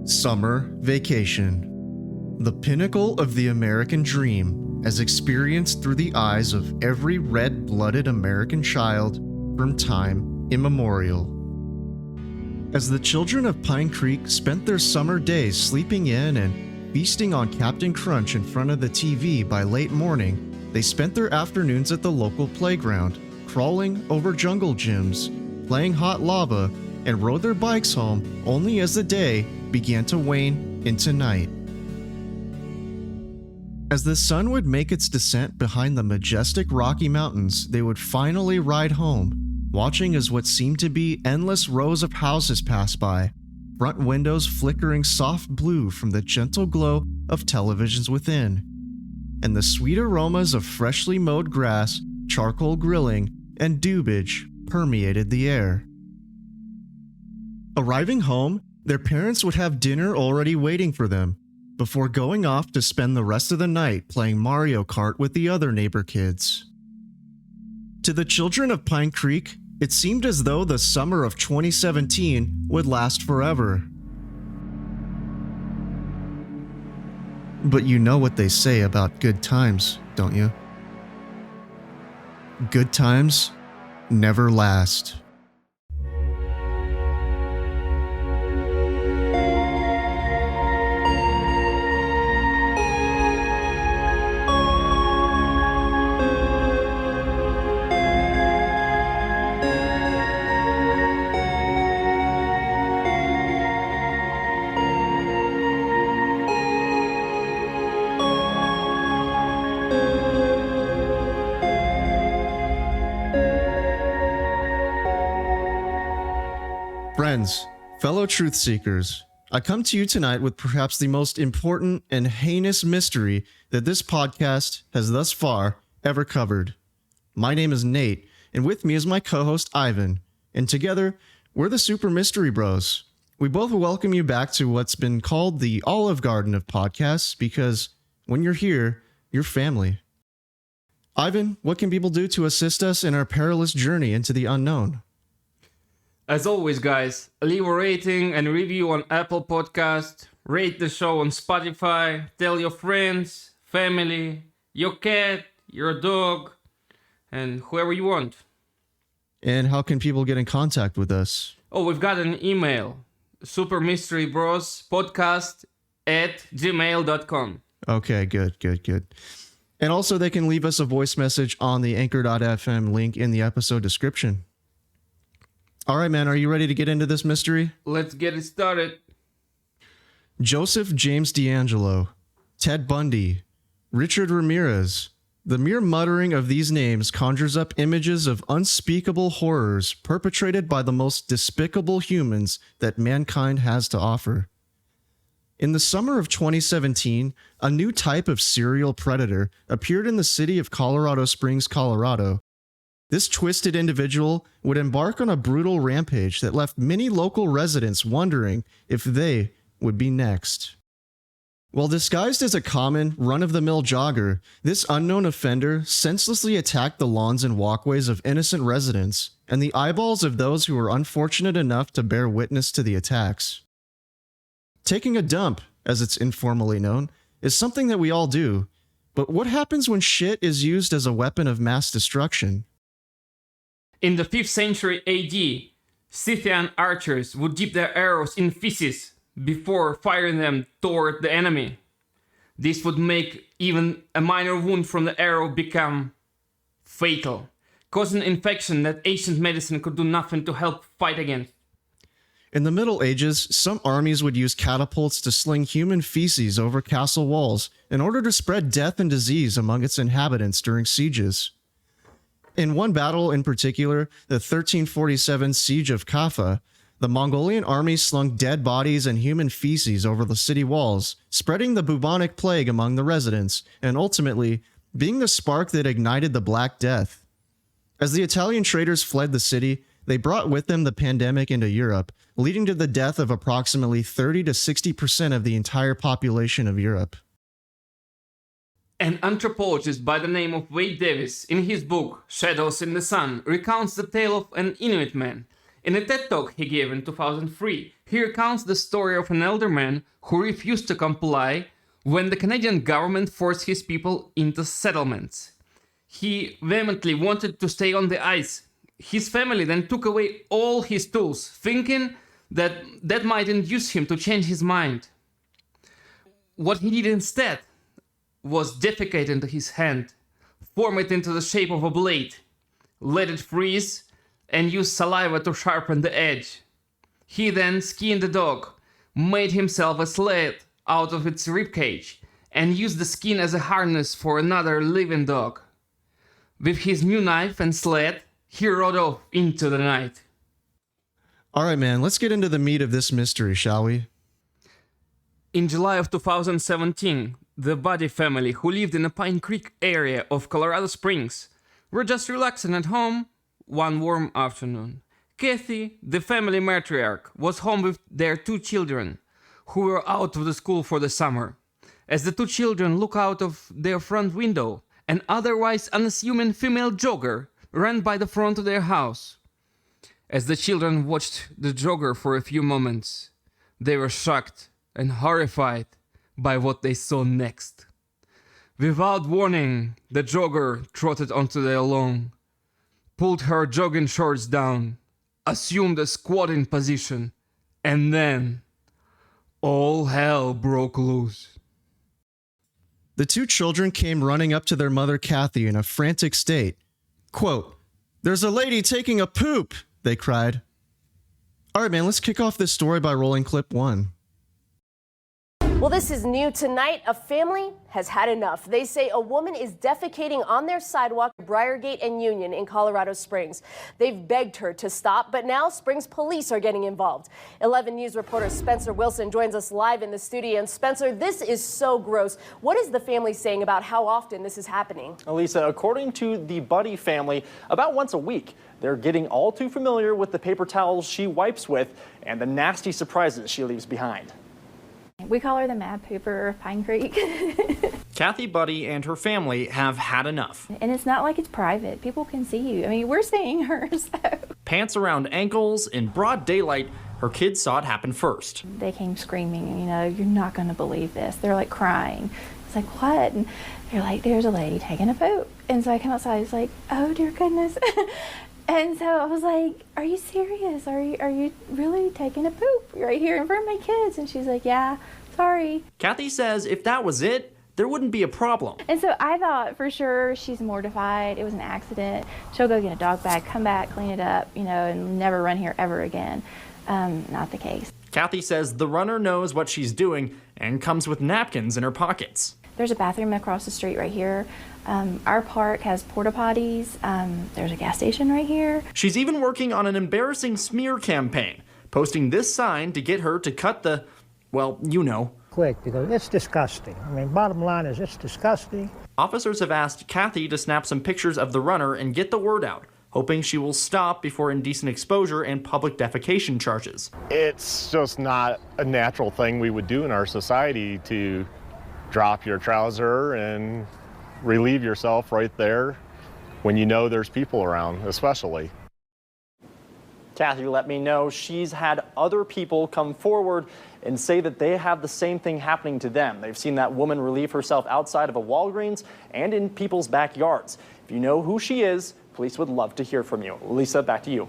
Summer vacation. The pinnacle of the American dream, as experienced through the eyes of every red-blooded American child from time immemorial. As the children of Pine Creek spent their summer days sleeping in and feasting on Captain Crunch in front of the TV by late morning, they spent their afternoons at the local playground, crawling over jungle gyms, playing hot lava, and rode their bikes home only as the day began to wane into night. As the sun would make its descent behind the majestic Rocky Mountains, they would finally ride home, watching as what seemed to be endless rows of houses pass by, front windows flickering soft blue from the gentle glow of televisions within, and the sweet aromas of freshly mowed grass, charcoal grilling, and dubage permeated the air. Arriving home, their parents would have dinner already waiting for them, before going off to spend the rest of the night playing Mario Kart with the other neighbor kids. To the children of Pine Creek, it seemed as though the summer of 2017 would last forever. But you know what they say about good times, don't you? Good times never last. Friends, fellow truth seekers, I come to you tonight with perhaps the most important and heinous mystery that this podcast has thus far ever covered. My name is Nate, and with me is my co-host Ivan, and together, we're the Super Mystery Bros. We both welcome you back to what's been called the Olive Garden of podcasts, because when you're here, you're family. Ivan, what can people do to assist us in our perilous journey into the unknown? As always, guys, leave a rating and review on Apple Podcast, rate the show on Spotify, tell your friends, family, your cat, your dog, and whoever you want. And how can people get in contact with us? Oh, we've got an email, supermysterybrospodcast@gmail.com. Okay, good. And also they can leave us a voice message on the anchor.fm link in the episode description. All right, man, are you ready to get into this mystery? Let's get it started. Joseph James D'Angelo, Ted Bundy, Richard Ramirez. The mere muttering of these names conjures up images of unspeakable horrors perpetrated by the most despicable humans that mankind has to offer. In the summer of 2017, a new type of serial predator appeared in the city of Colorado Springs, Colorado. This twisted individual would embark on a brutal rampage that left many local residents wondering if they would be next. While disguised as a common, run-of-the-mill jogger, this unknown offender senselessly attacked the lawns and walkways of innocent residents and the eyeballs of those who were unfortunate enough to bear witness to the attacks. Taking a dump, as it's informally known, is something that we all do, but what happens when shit is used as a weapon of mass destruction? In the 5th century AD, Scythian archers would dip their arrows in feces before firing them toward the enemy. This would make even a minor wound from the arrow become fatal, causing infection that ancient medicine could do nothing to help fight against. In the Middle Ages, some armies would use catapults to sling human feces over castle walls in order to spread death and disease among its inhabitants during sieges. In one battle in particular, the 1347 Siege of Kaffa, the Mongolian army slung dead bodies and human feces over the city walls, spreading the bubonic plague among the residents, and ultimately being the spark that ignited the Black Death. As the Italian traders fled the city, they brought with them the pandemic into Europe, leading to the death of approximately 30 to 60% of the entire population of Europe. An anthropologist by the name of Wade Davis, in his book Shadows in the Sun, recounts the tale of an Inuit man In a TED Talk he gave in 2003, he recounts the story of an elder man who refused to comply when the Canadian government forced his people into settlements. He vehemently wanted to stay on the ice. His family then took away all his tools, thinking that that might induce him to change his mind. What he did instead was defecate into his hand, form it into the shape of a blade, let it freeze, and use saliva to sharpen the edge. He then skinned the dog, made himself a sled out of its ribcage, and used the skin as a harness for another living dog. With his new knife and sled, he rode off into the night. All right, man, let's get into the meat of this mystery, shall we? In July of 2017, the Buddy family, who lived in the Pine Creek area of Colorado Springs, were just relaxing at home one warm afternoon. Kathy, the family matriarch, was home with their 2 children, who were out of the school for the summer. As the 2 children look out of their front window, an otherwise unassuming female jogger ran by the front of their house. As the children watched the jogger for a few moments, they were shocked and horrified by what they saw next. Without warning, the jogger trotted onto their lawn, pulled her jogging shorts down, assumed a squatting position, and then all hell broke loose. The 2 children came running up to their mother, Kathy, in a frantic state. Quote, "There's a lady taking a poop," they cried. All right, man, let's kick off this story by rolling clip 1. Well, this is new tonight. A family has had enough. They say a woman is defecating on their sidewalk at Briargate and Union in Colorado Springs. They've begged her to stop, but now Springs police are getting involved. 11 News reporter Spencer Wilson joins us live in the studio. And Spencer, this is so gross. What is the family saying about how often this is happening? Elisa, according to the Buddy family, about once a week. They're getting all too familiar with the paper towels she wipes with and the nasty surprises she leaves behind. We call her the Mad Pooper of Pine Creek. Kathy Buddy and her family have had enough. And it's not like it's private. People can see you. I mean, we're seeing her, so. Pants around ankles, in broad daylight, her kids saw it happen first. They came screaming, you know, "You're not going to believe this." They're like crying. It's like, what? And they're like, "There's a lady taking a poop." And so I come outside, it's like, oh dear goodness. And so I was like, "Are you serious? Are you really taking a poop right here in front of my kids?" And she's like, "Yeah, sorry." Kathy says if that was it, there wouldn't be a problem. And so I thought for sure she's mortified. It was an accident. She'll go get a dog bag, come back, clean it up, you know, and never run here ever again. Not the case. Kathy says the runner knows what she's doing and comes with napkins in her pockets. There's a bathroom across the street right here. Our park has porta potties. There's a gas station right here. She's even working on an embarrassing smear campaign, posting this sign to get her to cut the, well, you know. Quick, because it's disgusting. I mean, bottom line is it's disgusting. Officers have asked Kathy to snap some pictures of the runner and get the word out, hoping she will stop before indecent exposure and public defecation charges. It's just not a natural thing we would do in our society to drop your trouser and relieve yourself right there when you know there's people around, especially. Kathy let me know she's had other people come forward and say that they have the same thing happening to them. They've seen that woman relieve herself outside of a Walgreens and in people's backyards. If you know who she is, police would love to hear from you. Lisa, back to you.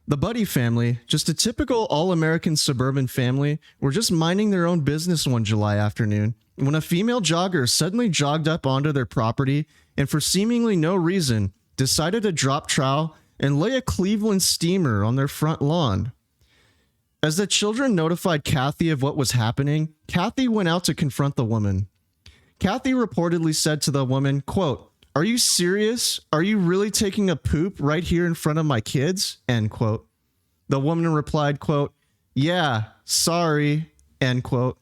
The Buddy family, just a typical all-American suburban family, were just minding their own business one July afternoon when a female jogger suddenly jogged up onto their property and for seemingly no reason decided to drop trowel and lay a Cleveland steamer on their front lawn. As the children notified Kathy of what was happening, Kathy went out to confront the woman. Kathy reportedly said to the woman, quote, "Are you serious? Are you really taking a poop right here in front of my kids?" End quote. The woman replied, quote, "Yeah, sorry," end quote.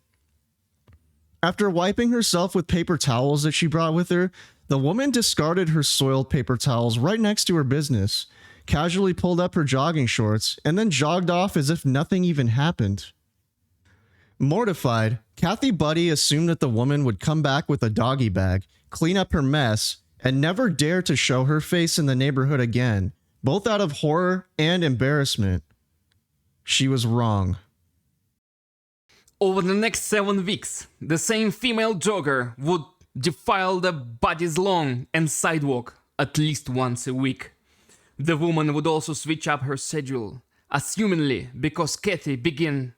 After wiping herself with paper towels that she brought with her, the woman discarded her soiled paper towels right next to her business, casually pulled up her jogging shorts, and then jogged off as if nothing even happened. Mortified, Kathy Buddy assumed that the woman would come back with a doggy bag, clean up her mess, and never dare to show her face in the neighborhood again, both out of horror and embarrassment. She was wrong. Over the next 7 weeks, the same female jogger would defile the body's lawn and sidewalk at least once a week. The woman would also switch up her schedule, assumingly because Kathy began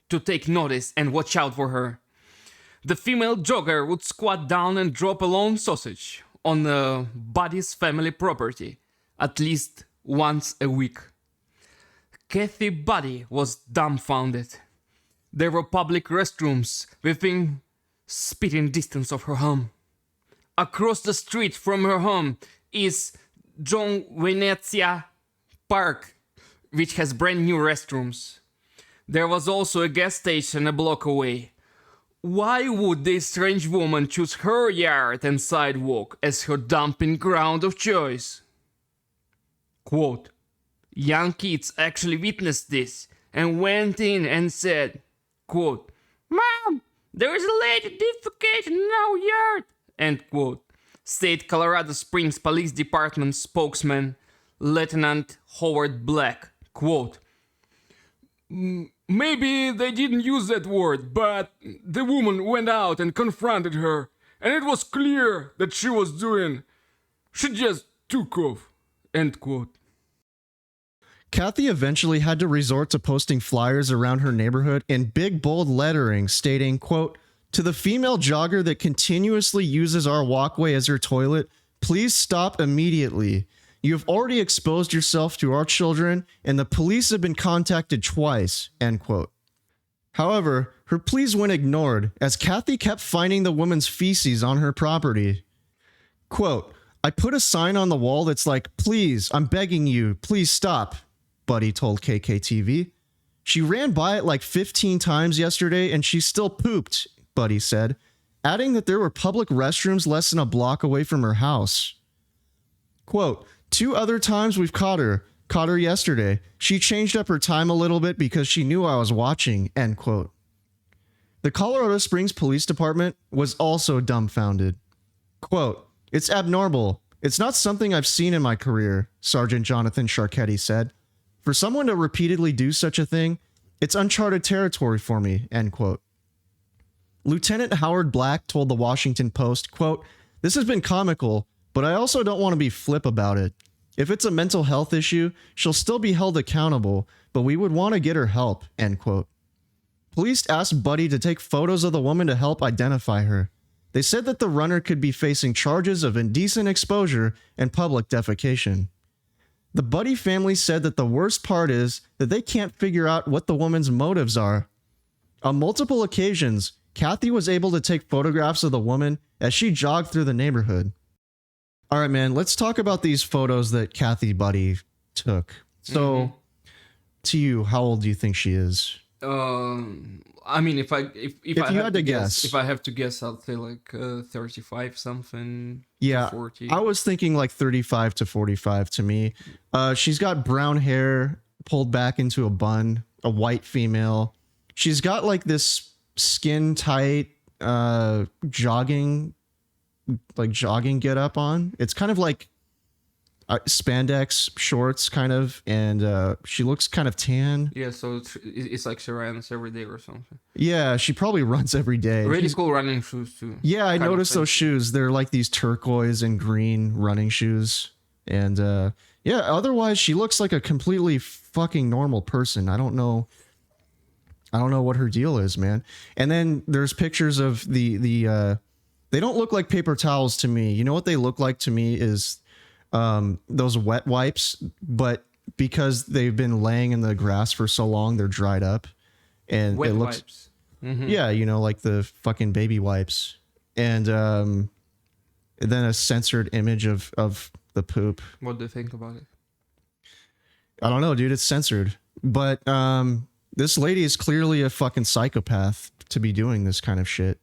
to take notice and watch out for her. The female jogger would squat down and drop a lone sausage on the body's family property at least once a week. Kathy Buddy was dumbfounded. There were public restrooms within spitting distance of her home. Across the street from her home is John Venezia Park, which has brand new restrooms. There was also a gas station a block away. Why would this strange woman choose her yard and sidewalk as her dumping ground of choice? Quote, young kids actually witnessed this and went in and said, quote, Mom, there is a lady defecating in our yard, end quote, said Colorado Springs Police Department spokesman Lieutenant Howard Black. Quote, maybe they didn't use that word, but the woman went out and confronted her, and it was clear that she just took off, end quote. Kathy eventually had to resort to posting flyers around her neighborhood in big bold lettering stating, quote, to the female jogger that continuously uses our walkway as her toilet, please stop immediately. You have already exposed yourself to our children and the police have been contacted twice, end quote. However, her pleas went ignored as Kathy kept finding the woman's feces on her property. Quote, I put a sign on the wall that's like, please, I'm begging you, please stop, Buddy told KKTV. She ran by it like 15 times yesterday and she still pooped, Buddy said, adding that there were public restrooms less than a block away from her house. Quote, 2 other times we've caught her yesterday. She changed up her time a little bit because she knew I was watching, end quote. The Colorado Springs Police Department was also dumbfounded. Quote, it's abnormal. It's not something I've seen in my career, Sergeant Jonathan Sharketti said. For someone to repeatedly do such a thing, it's uncharted territory for me, end quote. Lieutenant Howard Black told the Washington Post, quote, this has been comical, but I also don't want to be flip about it. If it's a mental health issue, she'll still be held accountable, but we would want to get her help, end quote. Police asked Buddy to take photos of the woman to help identify her. They said that the runner could be facing charges of indecent exposure and public defecation. The Buddy family said that the worst part is that they can't figure out what the woman's motives are. On multiple occasions, Kathy was able to take photographs of the woman as she jogged through the neighborhood. All right, man, let's talk about these photos that Kathy Buddy took. So, to you, how old do you think she is? I mean, if you had to guess, if I have to guess, I'll say like 35 something. Yeah, 40. I was thinking like 35 to 45 to me. She's got brown hair pulled back into a bun, a white female. She's got like this skin tight jogging get up on. It's kind of like spandex shorts kind of, and she looks kind of tan. Yeah, so it's like she runs every day or something. Yeah, she probably runs every day. Really cool running shoes too. Yeah, I noticed those shoes. They're like these turquoise and green running shoes. And yeah, otherwise she looks like a completely fucking normal person. I don't know what her deal is, man. And then there's pictures of the they don't look like paper towels to me. You know what they look like to me is those wet wipes, but because they've been laying in the grass for so long, they're dried up, and wet it looks wipes. Mm-hmm. Yeah, you know, like the fucking baby wipes, and then a censored image of the poop. What do you think about it? I don't know, dude. It's censored, but this lady is clearly a fucking psychopath to be doing this kind of shit.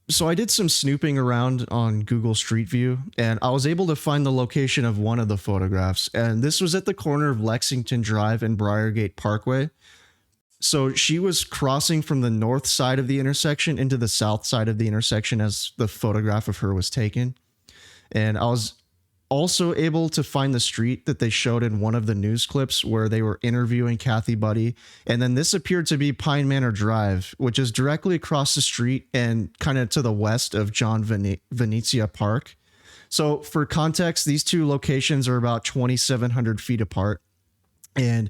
So I did some snooping around on Google Street View, and I was able to find the location of one of the photographs, and this was at the corner of Lexington Drive and Briargate Parkway. So she was crossing from the north side of the intersection into the south side of the intersection as the photograph of her was taken. And I was also able to find the street that they showed in one of the news clips where they were interviewing Kathy Buddy. And then this appeared to be Pine Manor Drive, which is directly across the street and kind of to the west of John Venezia Park. So for context, these two locations are about 2,700 feet apart. And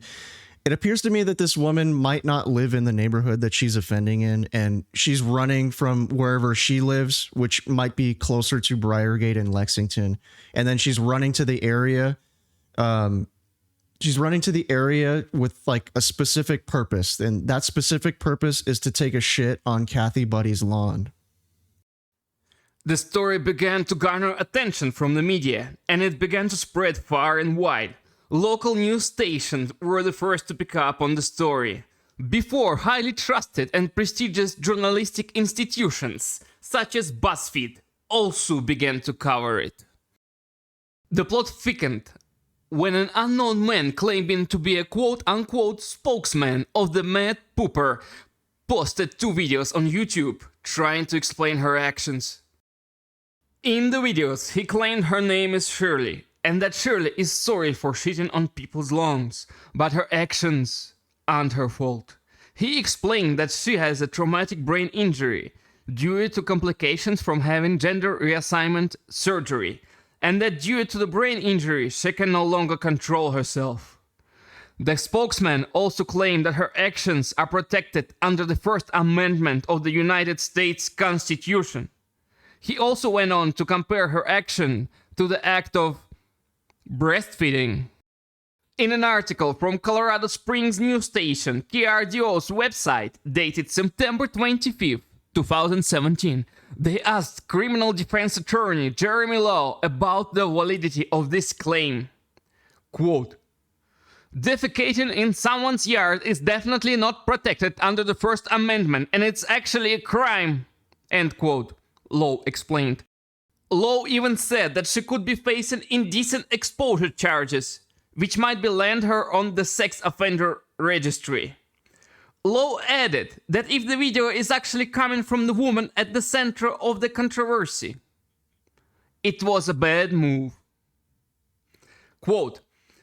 it appears to me that this woman might not live in the neighborhood that she's offending in, and she's running from wherever she lives, which might be closer to Briargate and Lexington. And then she's running to the area. She's running to the area with like a specific purpose, and that specific purpose is to take a shit on Kathy Buddy's lawn. The story began to garner attention from the media, and it began to spread far and wide. Local news stations were the first to pick up on the story, before highly trusted and prestigious journalistic institutions, such as BuzzFeed, also began to cover it. The plot thickened when an unknown man claiming to be a quote-unquote spokesman of the Mad Pooper posted 2 videos on YouTube trying to explain her actions. In the videos, he claimed her name is Shirley, and that Shirley is sorry for shitting on people's lawns, but her actions aren't her fault. He explained that she has a traumatic brain injury due to complications from having gender reassignment surgery, and that due to the brain injury she can no longer control herself. The spokesman also claimed that her actions are protected under the First Amendment of the United States Constitution. He also went on to compare her action to the act of breastfeeding. In an article from Colorado Springs news station KRDO's website dated September 25, 2017, they asked criminal defense attorney Jeremy Law about the validity of this claim. Quote, "Defecating in someone's yard is definitely not protected under the First Amendment, and it's actually a crime," end quote, Law explained. Law even said that she could be facing indecent exposure charges, which might be land her on the sex offender registry. Law added that if the video is actually coming from the woman at the center of the controversy, it was a bad move. Quote,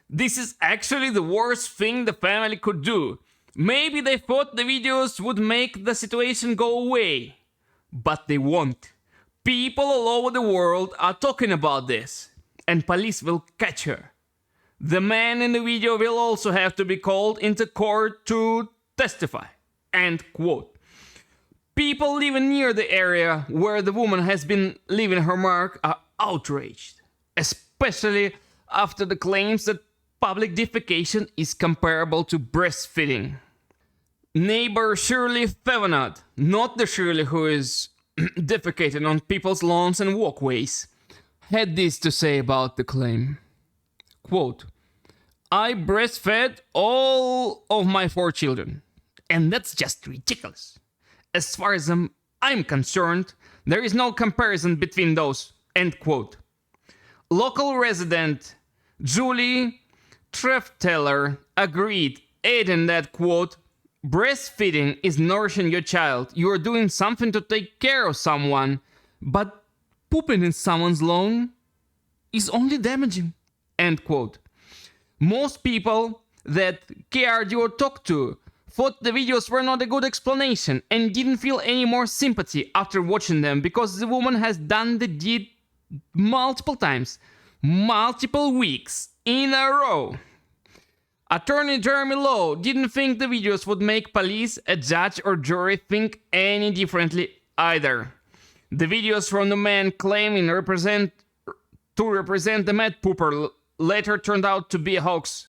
"This is actually the worst thing the family could do. Maybe they thought the videos would make the situation go away, but they won't. People all over the world are talking about this, and police will catch her. The man in the video will also have to be called into court to testify," end quote. People living near the area where the woman has been leaving her mark are outraged, especially after the claims that public defecation is comparable to breastfeeding. Neighbor Shirley Fevenot, not the Shirley who is defecating on people's lawns and walkways, had this to say about the claim. Quote, "I breastfed all of my 4 children, and that's just ridiculous. As far as I'm concerned, there is no comparison between those," end quote. Local resident Julie Trefteller agreed, adding that, quote, "Breastfeeding is nourishing your child. You are doing something to take care of someone, but pooping in someone's lawn is only damaging," end quote. Most people that KRDO talked to thought the videos were not a good explanation and didn't feel any more sympathy after watching them because the woman has done the deed multiple times, multiple weeks in a row. Attorney Jeremy Law didn't think the videos would make police, a judge, or jury think any differently either. The videos from the man claiming to represent the Mad Pooper later turned out to be a hoax.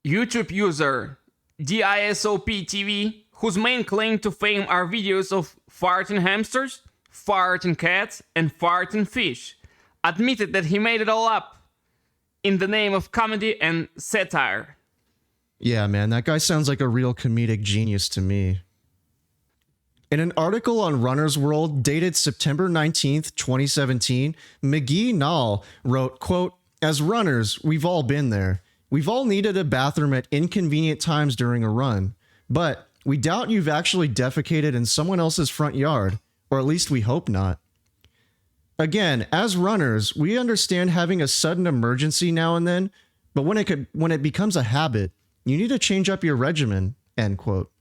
YouTube user DISOP-TV, whose main claim to fame are videos of farting hamsters, farting cats, and farting fish, admitted that he made it all up in the name of comedy and satire. Yeah, man, that guy sounds like a real comedic genius to me. In an article on Runner's World dated September 19th, 2017, McGee Nall wrote, quote, "As runners, we've all been there. We've all needed a bathroom at inconvenient times during a run. But we doubt you've actually defecated in someone else's front yard, or at least we hope not." Again, as runners, we understand having a sudden emergency now and then, but when it becomes a habit, you need to change up your regimen, end quote.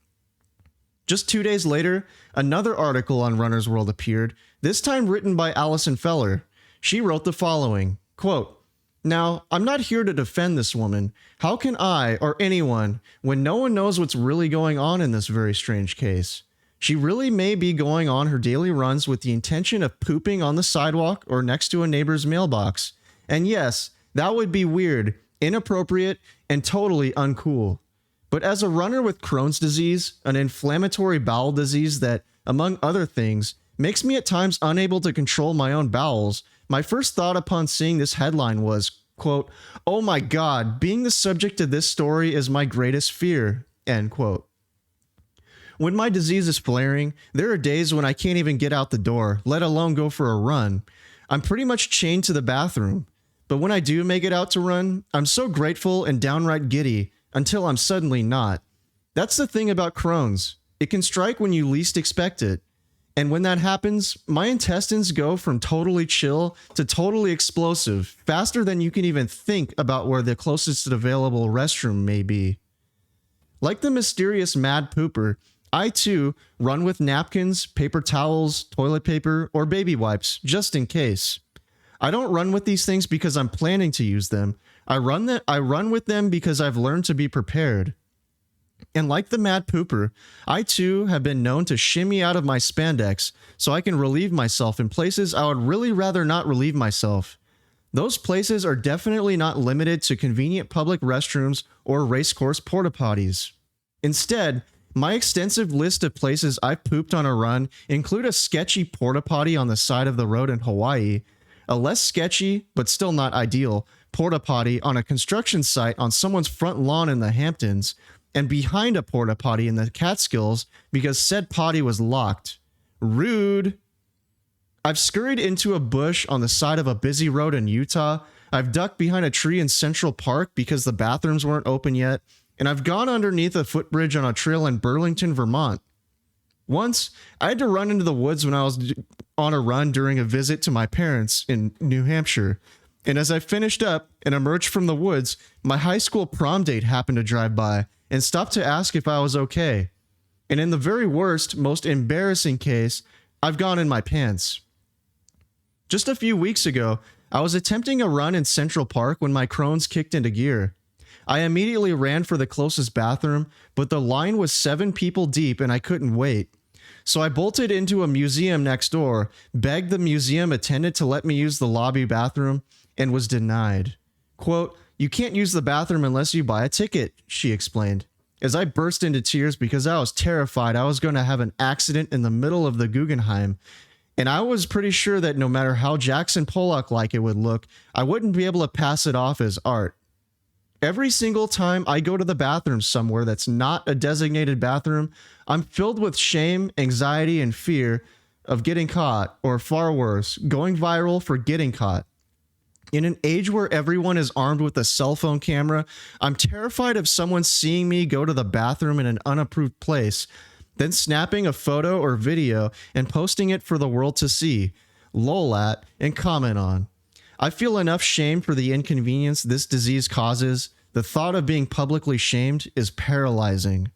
Just 2 days later, another article on Runner's World appeared, this time written by Allison Feller. She wrote the following, quote, "Now, I'm not here to defend this woman. How can I, or anyone, when no one knows what's really going on in this very strange case? She really may be going on her daily runs with the intention of pooping on the sidewalk or next to a neighbor's mailbox. And yes, that would be weird, inappropriate, and totally uncool. But as a runner with Crohn's disease, an inflammatory bowel disease that, among other things, makes me at times unable to control my own bowels, my first thought upon seeing this headline was, quote, 'Oh my God, being the subject of this story is my greatest fear,' end quote. When my disease is flaring, there are days when I can't even get out the door, let alone go for a run. I'm pretty much chained to the bathroom. But when I do make it out to run, I'm so grateful and downright giddy until I'm suddenly not. That's the thing about Crohn's. It can strike when you least expect it. And when that happens, my intestines go from totally chill to totally explosive, faster than you can even think about where the closest available restroom may be. Like the mysterious mad pooper, I too run with napkins, paper towels, toilet paper, or baby wipes, just in case. I don't run with these things because I'm planning to use them. I run with them because I've learned to be prepared. And like the mad pooper, I too have been known to shimmy out of my spandex so I can relieve myself in places I would really rather not relieve myself. Those places are definitely not limited to convenient public restrooms or racecourse porta potties. Instead, my extensive list of places I've pooped on a run include a sketchy porta potty on the side of the road in Hawaii, a less sketchy, but still not ideal, porta potty on a construction site on someone's front lawn in the Hamptons, and behind a porta potty in the Catskills because said potty was locked. Rude. I've scurried into a bush on the side of a busy road in Utah. I've ducked behind a tree in Central Park because the bathrooms weren't open yet. And I've gone underneath a footbridge on a trail in Burlington, Vermont. Once, I had to run into the woods when I was on a run during a visit to my parents in New Hampshire. And as I finished up and emerged from the woods, my high school prom date happened to drive by and stopped to ask if I was okay. And in the very worst, most embarrassing case, I've gone in my pants. Just a few weeks ago, I was attempting a run in Central Park when my Crohn's kicked into gear. I immediately ran for the closest bathroom, but the line was 7 people deep and I couldn't wait. So I bolted into a museum next door, begged the museum attendant to let me use the lobby bathroom, and was denied. Quote, "You can't use the bathroom unless you buy a ticket," she explained, as I burst into tears because I was terrified I was going to have an accident in the middle of the Guggenheim. And I was pretty sure that no matter how Jackson Pollock-like it would look, I wouldn't be able to pass it off as art. Every single time I go to the bathroom somewhere that's not a designated bathroom, I'm filled with shame, anxiety, and fear of getting caught, or far worse, going viral for getting caught. In an age where everyone is armed with a cell phone camera, I'm terrified of someone seeing me go to the bathroom in an unapproved place, then snapping a photo or video and posting it for the world to see, lol at, and comment on. I feel enough shame for the inconvenience this disease causes. The thought of being publicly shamed is paralyzing.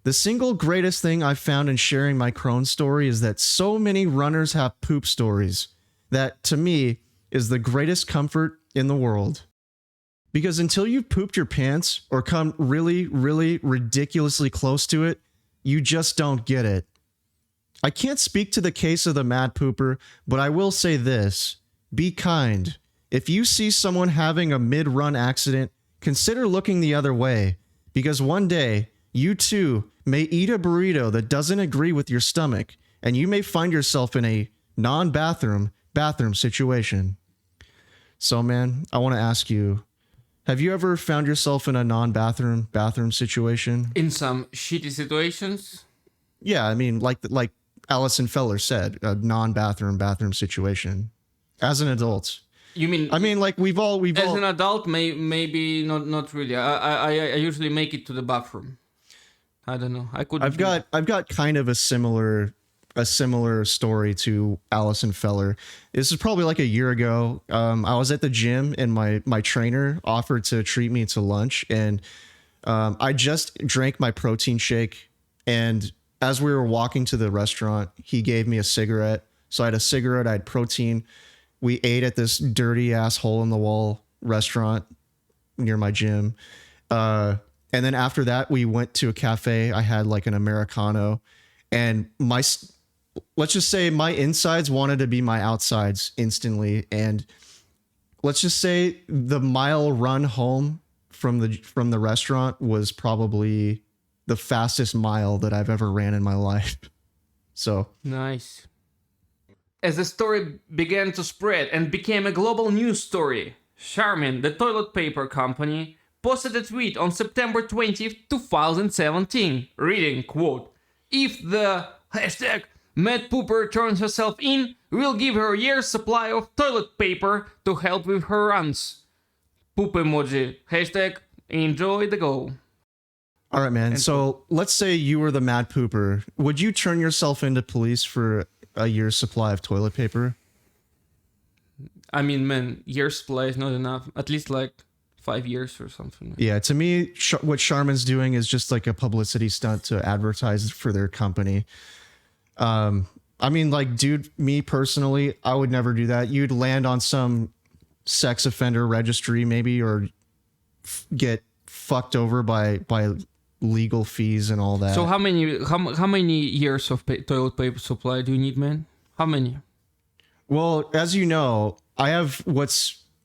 The single greatest thing I've found in sharing my Crohn's story is that so many runners have poop stories. That, to me, is the greatest comfort in the world. Because until you've pooped your pants or come really, really ridiculously close to it, you just don't get it. I can't speak to the case of the mad pooper, but I will say this. Be kind. If you see someone having a mid-run accident, consider looking the other way, because one day, you too may eat a burrito that doesn't agree with your stomach, and you may find yourself in a non-bathroom situation. So, man, I want to ask you, have you ever found yourself in a non-bathroom situation? In some shitty situations? Yeah, I mean, like Allison Feller said, a non-bathroom situation. As an adult. You mean? I mean, like we've all. As an adult, maybe not really. I usually make it to the bathroom. I don't know. I've got kind of a similar a similar story to Allison Feller. This is probably like a year ago. I was at the gym and my trainer offered to treat me to lunch, and I just drank my protein shake. And as we were walking to the restaurant, he gave me a cigarette. So I had a cigarette, I had protein. We ate at this dirty ass hole in the wall restaurant near my gym. And then after that, we went to a cafe. I had like an Americano, and let's just say my insides wanted to be my outsides instantly. And let's just say the mile run home from the restaurant was probably the fastest mile that I've ever ran in my life. So Nice. As the story began to spread and became a global news story, Charmin, the toilet paper company, posted a tweet on September 20th, 2017, reading, quote, "If the hashtag Mad Pooper turns herself in, we'll give her a year's supply of toilet paper to help with her runs. Poop emoji. Hashtag enjoy the go." all right, man. So let's say you were the mad pooper. Would you turn yourself into police for a year's supply of toilet paper? I mean, man, year's supply is not enough. At least like 5 years or something. Yeah, to me, what Charmin's doing is just like a publicity stunt to advertise for their company. I mean, like, dude, me personally, I would never do that. You'd land on some sex offender registry maybe, or get fucked over by legal fees and all that. So how many years of toilet paper supply do you need, man? How many? Well, as you know, I have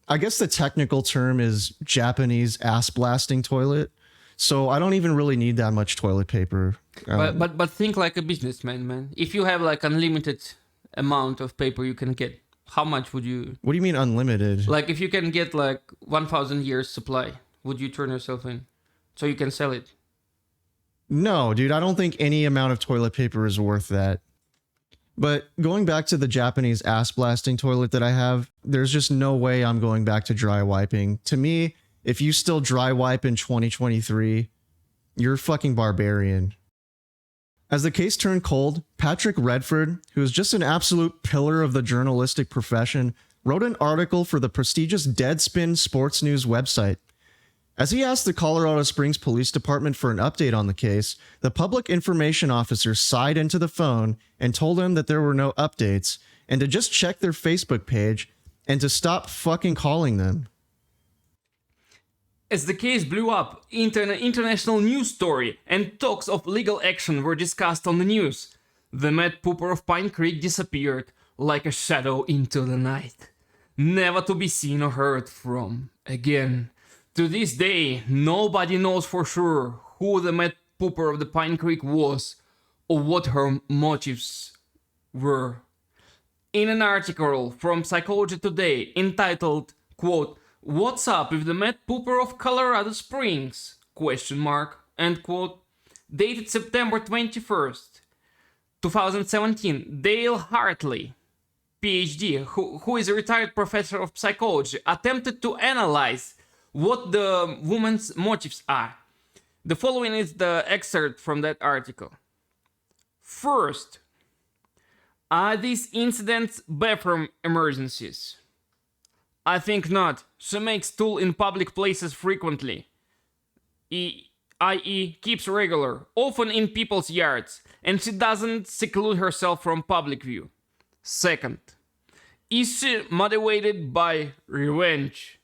I guess the technical term is Japanese ass blasting toilet. So I don't even really need that much toilet paper. But think like a businessman, man. If you have like unlimited amount of paper you can get, how much would you? What do you mean unlimited? Like if you can get like 1,000 years supply, would you turn yourself in so you can sell it? No, dude, I don't think any amount of toilet paper is worth that. But going back to the Japanese ass blasting toilet that I have, there's just no way I'm going back to dry wiping. To me, if you still dry wipe in 2023, you're a fucking barbarian. As the case turned cold, Patrick Redford, who is just an absolute pillar of the journalistic profession, wrote an article for the prestigious Deadspin Sports News website. As he asked the Colorado Springs Police Department for an update on the case, the public information officer sighed into the phone and told him that there were no updates and to just check their Facebook page and to stop fucking calling them. As the case blew up into an international news story and talks of legal action were discussed on the news, the Mad Pooper of Pine Creek disappeared like a shadow into the night, never to be seen or heard from again. To this day, nobody knows for sure who the Mad Pooper of the Pine Creek was or what her motives were. In an article from Psychology Today entitled, quote, "What's up with the Mad Pooper of Colorado Springs?" End quote, dated September 21st, 2017, Dale Hartley, PhD, who is a retired professor of psychology, attempted to analyze what the woman's motives are. The following is the excerpt from that article. First, are these incidents bathroom emergencies? I think not. She makes stool in public places frequently, i.e. keeps regular, often in people's yards, and she doesn't seclude herself from public view. Second, is she motivated by revenge?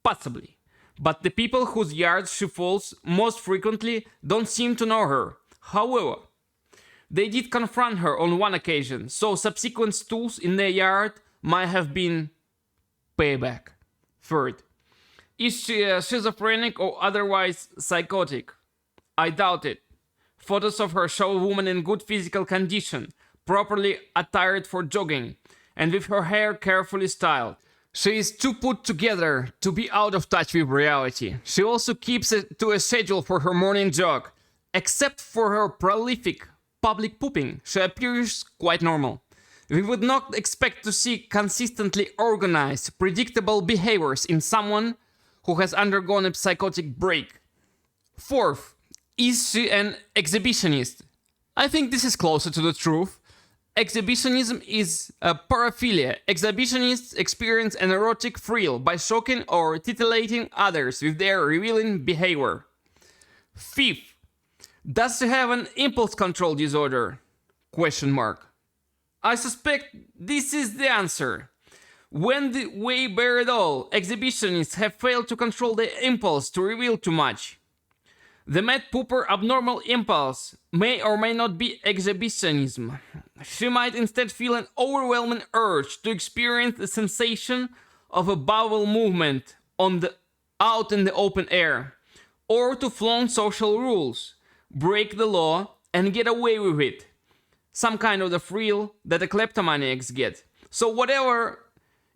Possibly. But the people whose yards she falls most frequently don't seem to know her. However, they did confront her on one occasion, so subsequent stools in their yard might have been payback. Third, is she schizophrenic or otherwise psychotic? I doubt it. Photos of her show a woman in good physical condition, properly attired for jogging, and with her hair carefully styled. She is too put together to be out of touch with reality. She also keeps to a schedule for her morning jog. Except for her prolific public pooping, she appears quite normal. We would not expect to see consistently organized, predictable behaviors in someone who has undergone a psychotic break. Fourth, is she an exhibitionist? I think this is closer to the truth. exhibitionism is a paraphilia. Exhibitionists experience an erotic thrill by shocking or titillating others with their revealing behavior. Fifth, does she have an impulse control disorder? Question mark. I suspect this is the answer. When the way bear it all, exhibitionists have failed to control the impulse to reveal too much. The mad pooper abnormal impulse may or may not be exhibitionism. She might instead feel an overwhelming urge to experience the sensation of a bowel movement out in the open air, or to flaunt social rules, break the law, and get away with it. Some kind of the thrill that the kleptomaniacs get. So whatever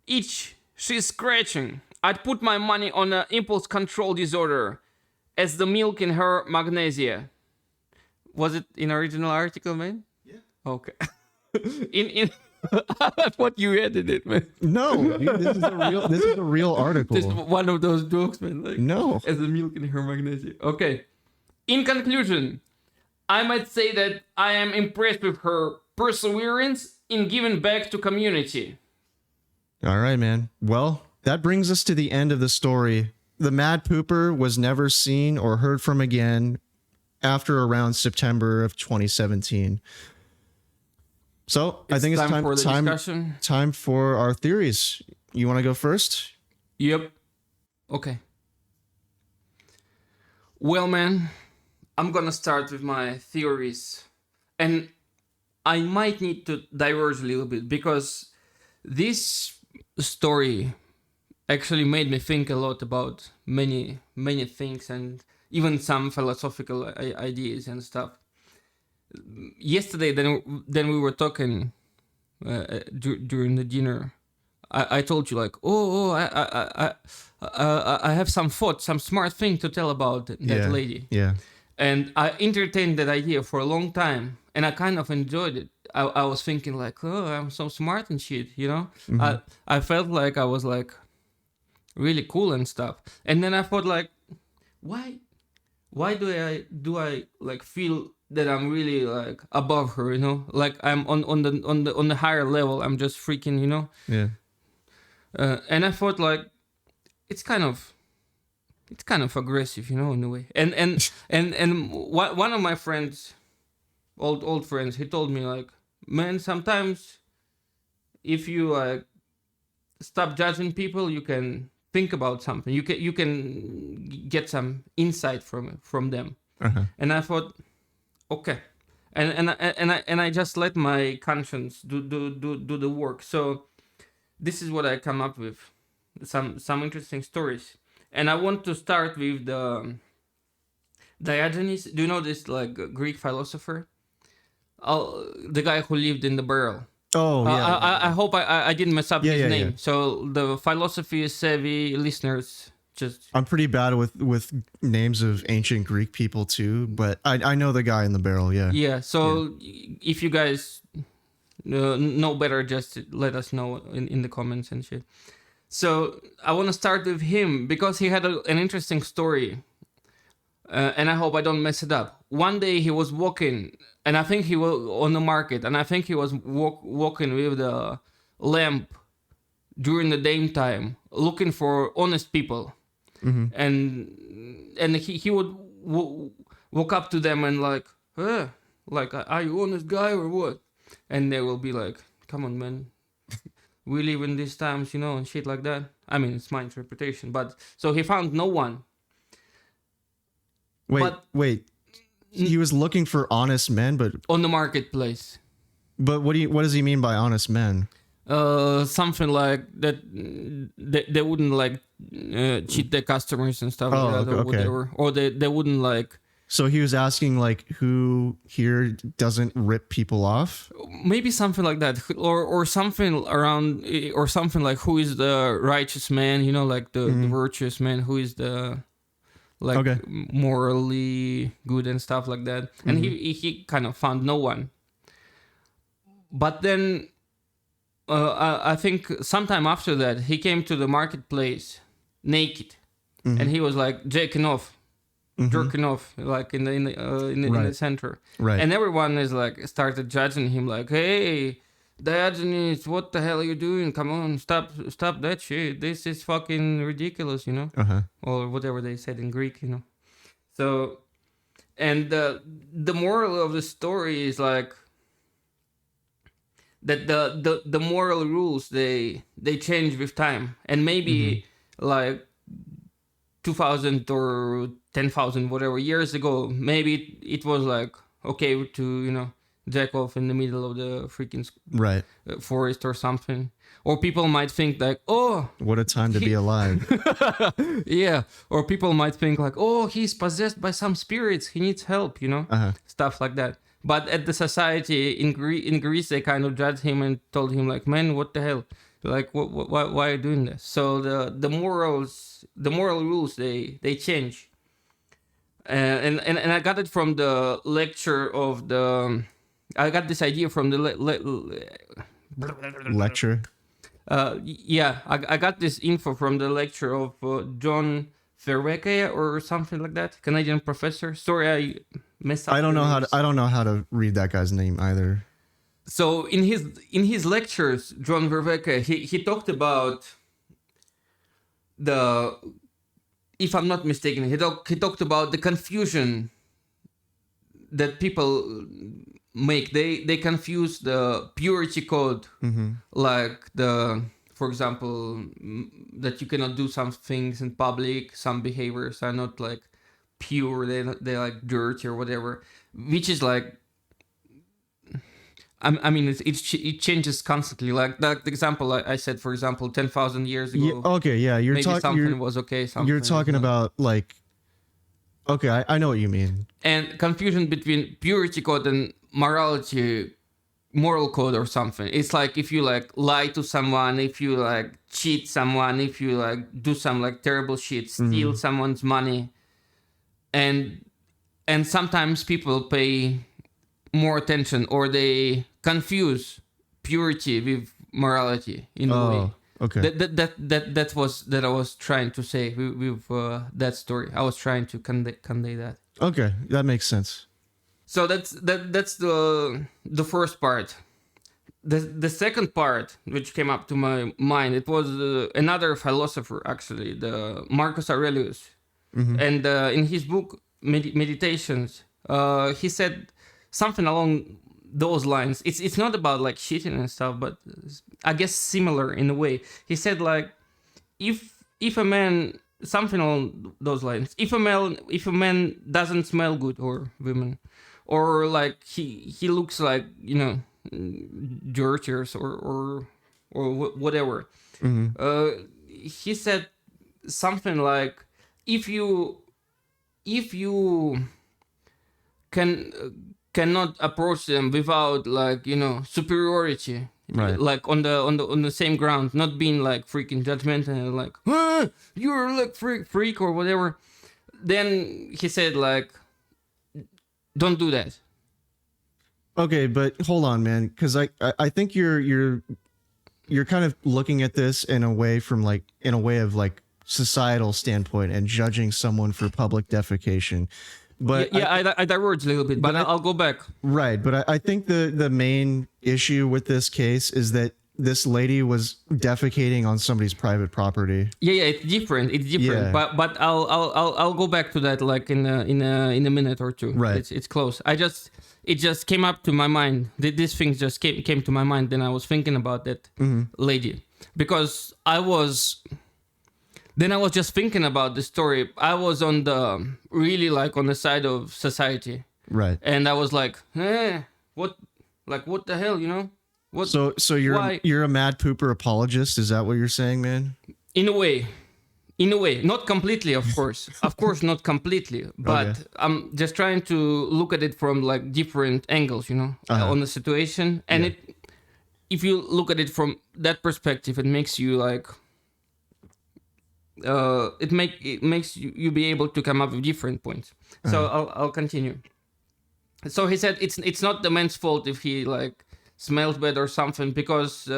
itch she's scratching, I'd put my money on an impulse control disorder as the milk in her magnesia. Was it in original article, man? Yeah. Okay. in I thought you edited it, man. No, this is a real article. Just one of those jokes, man. Like, no. As the milk in her magnesia. Okay. In conclusion, I might say that I am impressed with her perseverance in giving back to community. All right, man. Well, that brings us to the end of the story. The Mad Pooper was never seen or heard from again after around September of 2017. So I think it's time for our theories. You want to go first? Yep. Okay. Well, man, I'm gonna start with my theories. And I might need to diverge a little bit because this story actually made me think a lot about many things and even some philosophical ideas and stuff. Yesterday, then we were talking during the dinner. I told you like, I have some thoughts, some smart thing to tell about that lady. Yeah. And I entertained that idea for a long time, and I kind of enjoyed it. I was thinking like, oh, I'm so smart and shit, you know. Mm-hmm. I felt like I was like really cool and stuff. And then I thought like, why do I like feel that I'm really like above her, you know? Like I'm on the higher level. I'm just freaking, you know. Yeah. And I thought like, it's kind of aggressive, you know, in a way. And one of my friends, old friends, he told me like, man, sometimes if you like stop judging people, you can think about something. You can get some insight from them. Uh-huh. And I thought, okay, and I just let my conscience do the work. So this is what I come up with, some interesting stories. And I want to start with the Diogenes. Do you know this like Greek philosopher? The guy who lived in the barrel. Oh, yeah. I hope I didn't mess up his name. Yeah. So the philosophy savvy listeners, just... I'm pretty bad with names of ancient Greek people too, but I know the guy in the barrel, yeah. Yeah, so if you guys know better, just let us know in the comments and shit. So I want to start with him because he had an interesting story. And I hope I don't mess it up. One day he was walking, and I think he was on the market, and I think he was walking with a lamp during the daytime, looking for honest people. Mm-hmm. And he would walk up to them and like, are you honest guy or what? And they will be like, come on, man. We live in these times, you know, and shit like that. I mean, it's my interpretation. But so he found no one. Wait. He was looking for honest men, but on the marketplace. But what does he mean by honest men? Something like that. They wouldn't like cheat their customers and stuff like that, or whatever. Or they wouldn't like. So he was asking like who here doesn't rip people off? Maybe something like that, or something around, or something like who is the righteous man? You know, like the virtuous man. Who is the morally good and stuff like that. And he kind of found no one. But then I think sometime after that, he came to the marketplace naked. And he was like jacking off jerking off like in the center, Right. and everyone is like started judging him like, hey, Diogenes, what the hell are you doing? Come on, stop that shit. This is fucking ridiculous, you know, or whatever they said in Greek, you know. So, and the moral of the story is like that the moral rules they change with time, and maybe like 2000 or 10,000 whatever years ago, maybe it was like okay to, you know, jack off in the middle of the freaking Right. forest or something, or people might think like, oh, What a time to be alive. yeah, or people might think like, oh, he's possessed by some spirits, he needs help, you know, stuff like that. But at the society in Greece, they kind of judged him and told him like, man, what the hell, like why are you doing this? So the moral rules they change, and I got it from the lecture of the. I got this idea from the Lecture. Yeah, I got this info from the lecture of John Verweke or something like that, Canadian professor. Sorry, I messed up. I don't know how to read that guy's name either. So in his lectures, John Verweke, he talked about the, if I'm not mistaken, he talked about the confusion that people make. They confuse the purity code, like for example, that you cannot do some things in public, some behaviors are not like pure, they're like dirty or whatever, which is like, I mean, it changes constantly. Like that example I said, for example, 10,000 years ago. Yeah, okay, yeah, maybe something was okay. You're talking about like, okay, I know what you mean. And confusion between purity code and morality, moral code or something. It's like if you like lie to someone, if you like cheat someone, if you like do some like terrible shit, steal someone's money, and sometimes people pay more attention, or they confuse purity with morality in a way. Okay. That I was trying to say with that story. I was trying to convey that. Okay, that makes sense. So that's the first part. The second part, which came up to my mind, it was another philosopher actually, the Marcus Aurelius, and in his book Meditations, he said something along those lines. It's not about like cheating and stuff, but I guess similar in a way. He said like, if a man, something along those lines, if a man doesn't smell good, or women, or like he looks like, you know, dirty or whatever. He said something like, if you cannot approach them without like, you know, superiority, right, like on the same ground, not being like freaking judgmental and like, you're like freak or whatever, then he said like, don't do that. Okay, but hold on, man, because I think you're kind of looking at this in a way of like societal standpoint and judging someone for public defecation. But I diverged a little bit, but I'll go back. Right, but I think the main issue with this case is that this lady was defecating on somebody's private property. Yeah, it's different. Yeah. But I'll go back to that like in a minute or two. Right. It's close. It just came up to my mind. This thing just came to my mind. Then I was thinking about that lady, because I was just thinking about the story. I was on the side of society. Right. And I was like, what the hell, you know? What? So you're a mad pooper apologist? Is that what you're saying, man? In a way, not completely, of course. Of course, not completely. But Okay. I'm just trying to look at it from like different angles, you know, on the situation. And if you look at it from that perspective, it makes you like, it makes you be able to come up with different points. So I'll continue. So he said it's not the man's fault if he like smells bad or something, because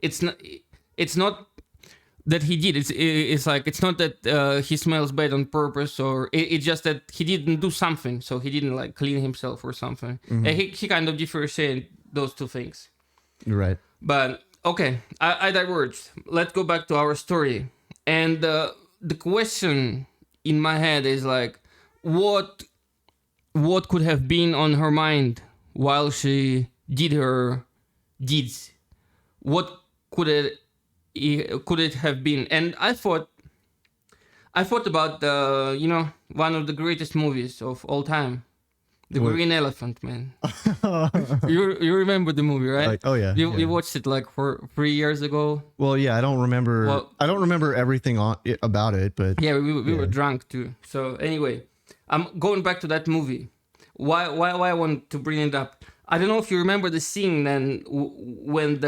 it's not that he did. It's like it's not that he smells bad on purpose, or it's just that he didn't do something, so he didn't like clean himself or something. He kind of differentiated those two things. Right. But okay, I diverged. Let's go back to our story. And the question in my head is like, what could have been on her mind while she did her deeds? What could it have been? And I thought about one of the greatest movies of all time, The Green Elephant, man. you remember the movie, right? Like, oh yeah. You watched it like 3 years ago. Well, yeah, I don't remember. I don't remember everything about it, but yeah, we were drunk too. So anyway, I'm going back to that movie. Why I want to bring it up? I don't know if you remember the scene then when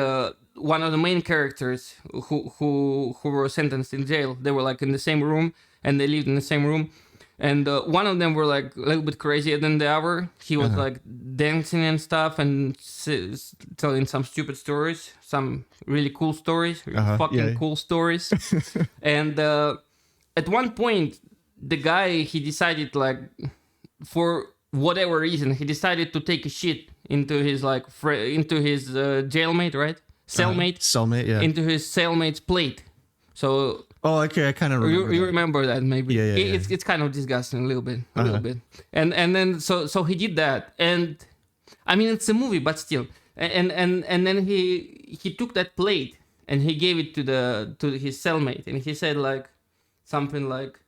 one of the main characters who were sentenced in jail, they were like in the same room and they lived in the same room. And one of them were like a little bit crazier than the other. He was like dancing and stuff and telling some stupid stories, some really cool stories, cool stories. And at one point, the guy, he decided like, for whatever reason, he decided to take a shit into his jailmate, right? Cellmate, yeah. Into his cellmate's plate. So. Oh, okay, I kind of remember. You remember that maybe? Yeah. It's kind of disgusting a little bit, and then so he did that, and I mean it's a movie, but still, and then he took that plate and he gave it to his cellmate, and he said like something like,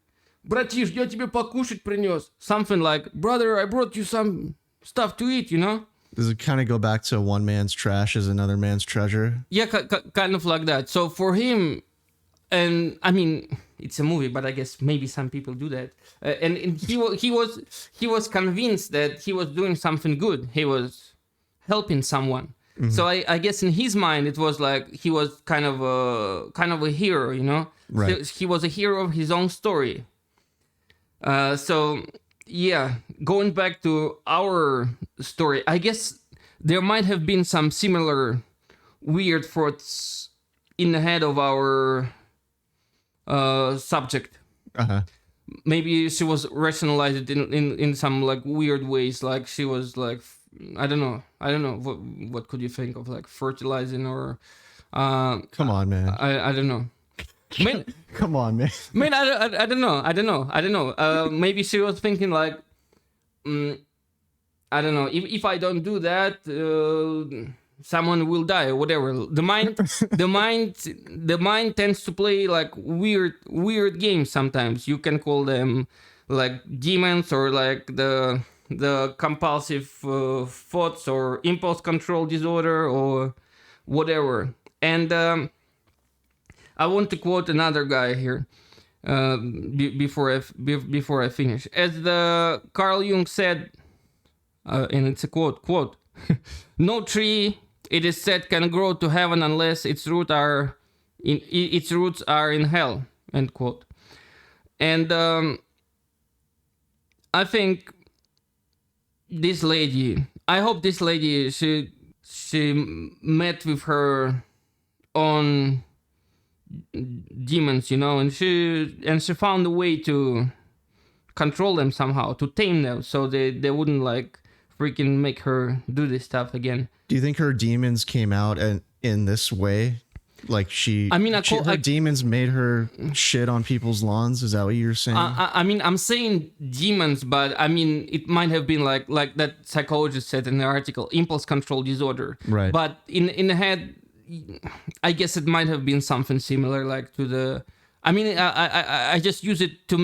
"Братиш, я тебе покушать принес." Something like, "Brother, I brought you some stuff to eat," you know. Does it kind of go back to one man's trash is another man's treasure? Yeah, kind of like that. So for him. And I mean, it's a movie, but I guess maybe some people do that. And he was convinced that he was doing something good. He was helping someone. Mm-hmm. So I guess in his mind it was like he was kind of a hero, you know. Right. So he was a hero of his own story. So yeah, going back to our story, I guess there might have been some similar weird thoughts in the head of our subject. Maybe she was rationalized in some like weird ways, like she was like I don't know what could you think of, like fertilizing or come on, man. I don't know. Come on, man. I don't know. Maybe she was thinking like I don't know, if I don't do that someone will die or whatever. The mind tends to play like weird games sometimes. You can call them like demons or like the compulsive thoughts or impulse control disorder or whatever. And I want to quote another guy here before I finish. As the Carl Jung said, and it's a quote, "No tree, it is said, can grow to heaven unless its roots are in hell," end quote. And I think this lady, I hope this lady, she met with her own demons, you know, and she found a way to control them somehow, to tame them, so they wouldn't like freaking make her do this stuff again. Do you think her demons came out in this way? Like her demons made her shit on people's lawns? Is that what you're saying? I mean, I'm saying demons, but I mean, it might have been like that psychologist said in the article, impulse control disorder. Right. But in the head, I guess it might have been something similar, like to the. I mean, I just use it to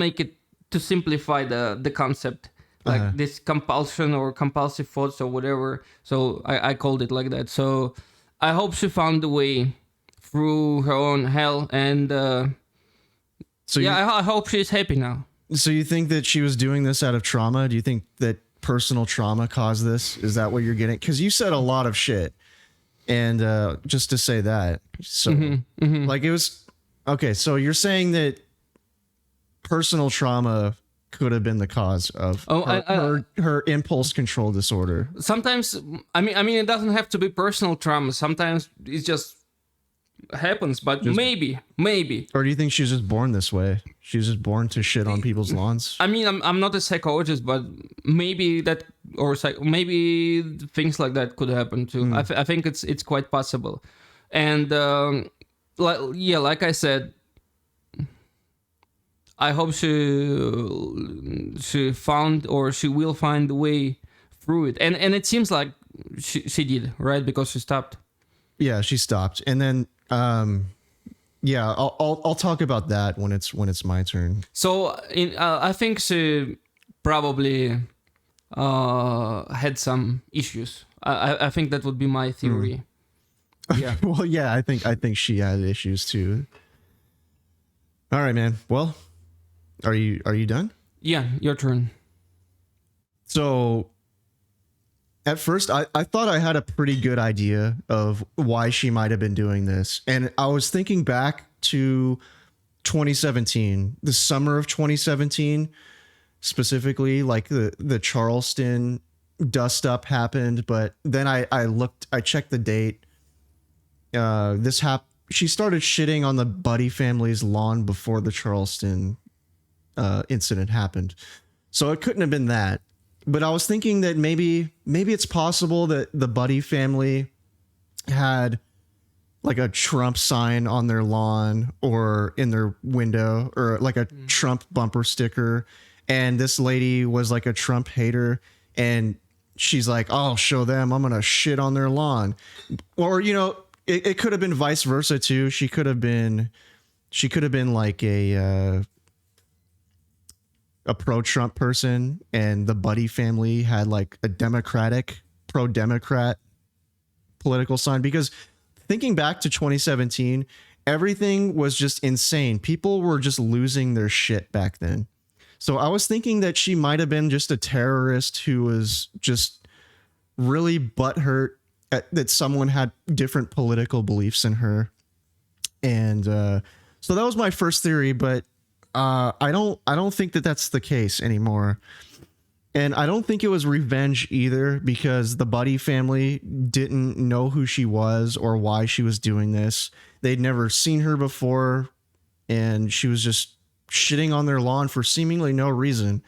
simplify the concept. Like this compulsion or compulsive thoughts or whatever. So I called it like that. So I hope she found a way through her own hell. And I hope she's happy now. So you think that she was doing this out of trauma? Do you think that personal trauma caused this? Is that what you're getting? Because you said a lot of shit. And just to say that. So like it was... Okay, so you're saying that personal trauma could have been the cause of her impulse control disorder. Sometimes, I mean, it doesn't have to be personal trauma. Sometimes it's just happens, but maybe. Or do you think she's just born this way? She's just born to shit on people's lawns? I mean, I'm not a psychologist, but maybe that, or maybe things like that could happen too. I think it's quite possible. And like I said, I hope she found, or she will find the way through it. And it seems like she did, right? Because she stopped. Yeah, she stopped. And then yeah, I'll talk about that when it's my turn. So I think she probably had some issues. I think that would be my theory. Yeah. Well, yeah, I think she had issues too. All right, man. Well, are you done? Yeah, your turn. So at first, I thought I had a pretty good idea of why she might have been doing this. And I was thinking back to 2017, the summer of 2017, specifically, like the Charleston dust up happened. But then I checked the date. She started shitting on the Buddy family's lawn before the Charleston incident happened. So it couldn't have been that. But I was thinking that maybe it's possible that the Buddy family had like a Trump sign on their lawn or in their window, or like a Trump bumper sticker. And this lady was like a Trump hater, and she's like, "I'll show them. I'm going to shit on their lawn." Or, it could have been vice versa too. She could have been like a pro-Trump person, and the Buddy family had like a pro-Democrat political sign. Because thinking back to 2017, everything was just insane. People were just losing their shit back then. So I was thinking that she might have been just a terrorist who was just really butthurt that someone had different political beliefs than her. And so that was my first theory, but I don't think that that's the case anymore. And I don't think it was revenge either, because the Buddy family didn't know who she was or why she was doing this. They'd never seen her before, and she was just shitting on their lawn for seemingly no reason.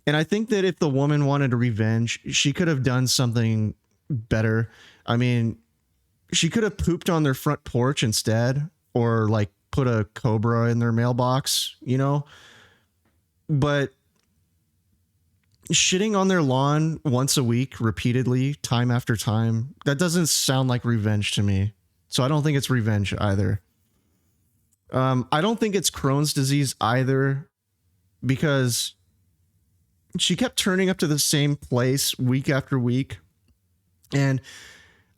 And I think that if the woman wanted revenge, she could have done something better. I mean, she could have pooped on their front porch instead, or like put a cobra in their mailbox, but shitting on their lawn once a week repeatedly, time after time, that doesn't sound like revenge to me. So I don't think it's revenge either. I don't think it's Crohn's disease either, because she kept turning up to the same place week after week. And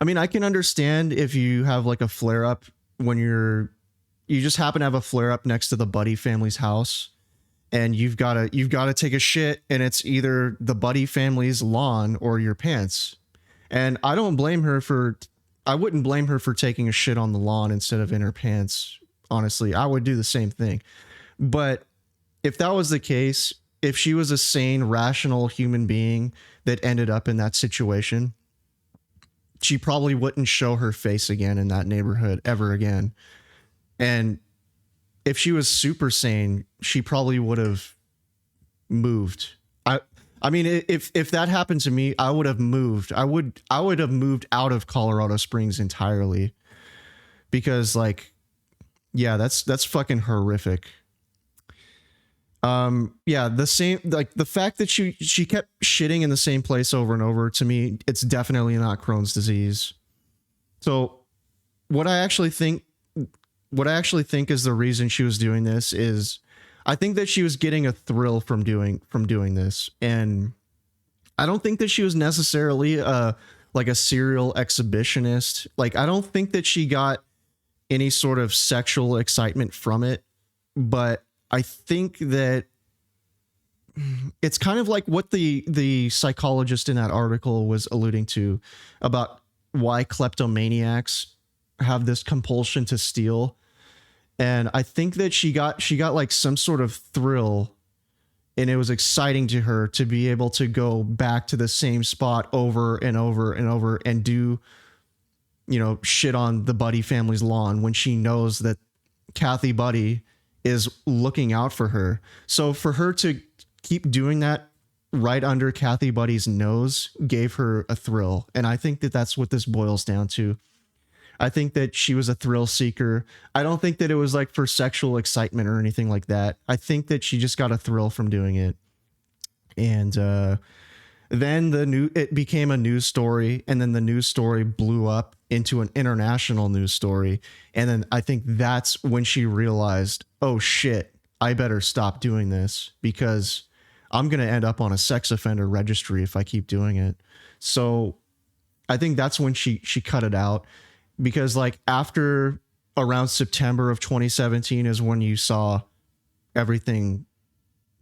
I mean, I can understand if you have like a flare up when you just happen to have a flare up next to the Buddy family's house, and you've got to take a shit, and it's either the Buddy family's lawn or your pants. And I wouldn't blame her for taking a shit on the lawn instead of in her pants. Honestly, I would do the same thing. But if that was the case, if she was a sane, rational human being that ended up in that situation, she probably wouldn't show her face again in that neighborhood ever again. And if she was super sane, she probably would have moved. I mean, if that happened to me, I would have moved. I would have moved out of Colorado Springs entirely, because like, yeah, that's fucking horrific. Yeah, the same, like the fact that she kept shitting in the same place over and over, to me, it's definitely not Crohn's disease. So what I actually think is the reason she was doing this is, I think that she was getting a thrill from doing this. And I don't think that she was necessarily like a serial exhibitionist. Like, I don't think that she got any sort of sexual excitement from it, but I think that it's kind of like what the psychologist in that article was alluding to about why kleptomaniacs have this compulsion to steal. And I think that she got like some sort of thrill, and it was exciting to her to be able to go back to the same spot over and over and over and do shit on the Buddy family's lawn when she knows that Kathy Buddy is looking out for her. So for her to keep doing that right under Kathy Buddy's nose gave her a thrill. And I think that that's what this boils down to. I think that she was a thrill seeker. I don't think that it was like for sexual excitement or anything like that. I think that she just got a thrill from doing it. And then it became a news story, and then the news story blew up into an international news story. And then I think that's when she realized, oh shit, I better stop doing this because I'm going to end up on a sex offender registry if I keep doing it. So I think that's when she cut it out, because like after around September of 2017 is when you saw everything.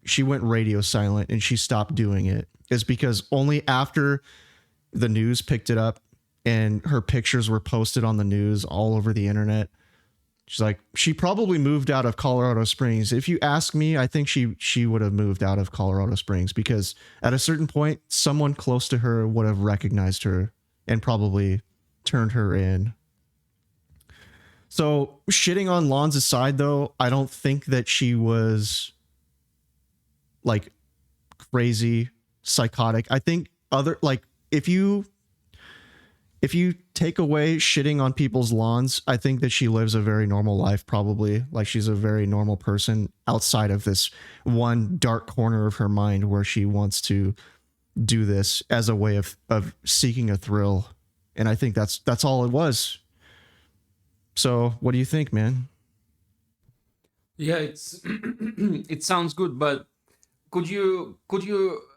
She went radio silent and she stopped doing it. Is because only after the news picked it up and her pictures were posted on the news all over the internet. She's like, she probably moved out of Colorado Springs. If you ask me, I think she would have moved out of Colorado Springs because at a certain point, someone close to her would have recognized her and probably turned her in. So shitting on lawns aside, though, I don't think that she was like crazy, psychotic. I think if you take away shitting on people's lawns, I think that she lives a very normal life, probably. Like she's a very normal person outside of this one dark corner of her mind where she wants to do this as a way of seeking a thrill. And I think that's all it was. So what do you think, man? Yeah, it's it sounds good, but could you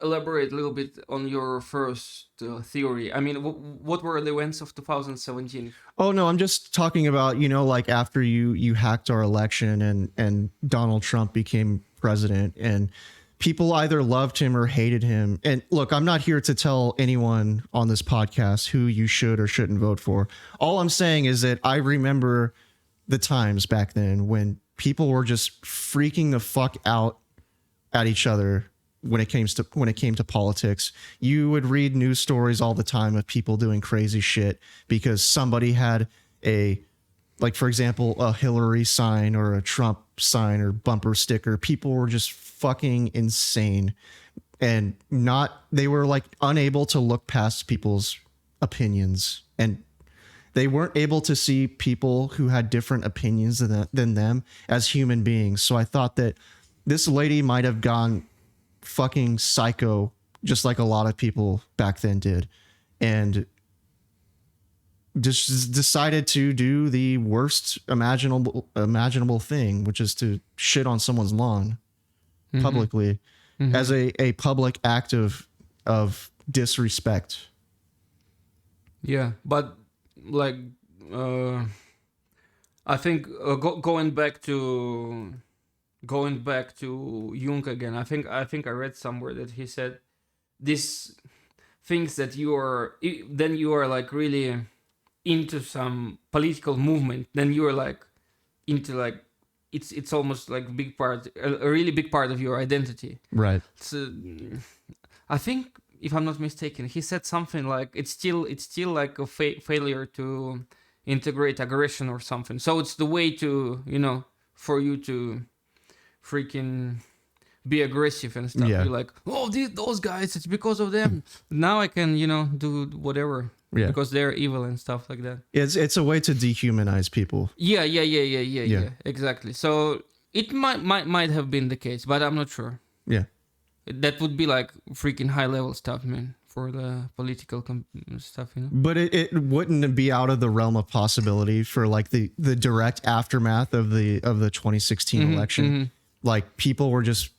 elaborate a little bit on your first theory? I mean, what were the events of 2017? Oh no, I'm just talking about, like after you hacked our election and Donald Trump became president and people either loved him or hated him. And look, I'm not here to tell anyone on this podcast who you should or shouldn't vote for. All I'm saying is that I remember the times back then when people were just freaking the fuck out at each other when it came to politics. You would read news stories all the time of people doing crazy shit because somebody had for example, a Hillary sign or a Trump sign or bumper sticker. People were just fucking insane and they were like unable to look past people's opinions, and they weren't able to see people who had different opinions than them as human beings. So I thought that this lady might have gone fucking psycho, just like a lot of people back then did, and just decided to do the worst imaginable thing, which is to shit on someone's lawn publicly as a public act of disrespect. Yeah, but like I think going back to Jung again, I think I read somewhere that he said these things that you are like really into some political movement, then you are like into like it's almost like a really big part of your identity, right? So I think, if I'm not mistaken, he said something like it's still like a failure to integrate aggression or something. So it's the way to for you to freaking be aggressive and stuff. Yeah. You're like, oh, those guys, it's because of them. Now I can do whatever. Yeah. Because they're evil and stuff like that. It's a way to dehumanize people. Yeah, exactly. So it might have been the case, but I'm not sure. Yeah. That would be like freaking high level stuff, man, for the political stuff, But it wouldn't be out of the realm of possibility for like the direct aftermath of the 2016 election. Like people were just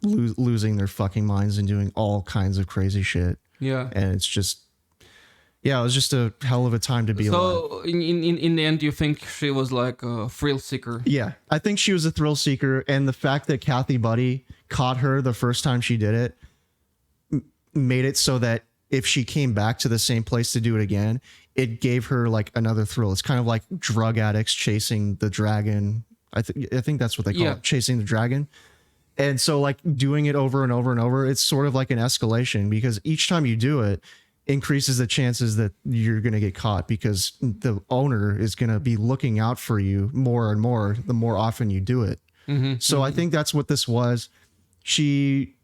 losing their fucking minds and doing all kinds of crazy shit. Yeah. And it's just, it was just a hell of a time to be alive. So in the end, you think she was like a thrill seeker? Yeah, I think she was a thrill seeker, and the fact that Kathy Buddy caught her the first time she did it made it so that if she came back to the same place to do it again, it gave her like another thrill. It's kind of like drug addicts chasing the dragon. I think that's what they call it, chasing the dragon. And so like doing it over and over and over, it's sort of like an escalation, because each time you do it, increases the chances that you're going to get caught because the owner is going to be looking out for you more and more the more often you do it. So I think that's what this was. She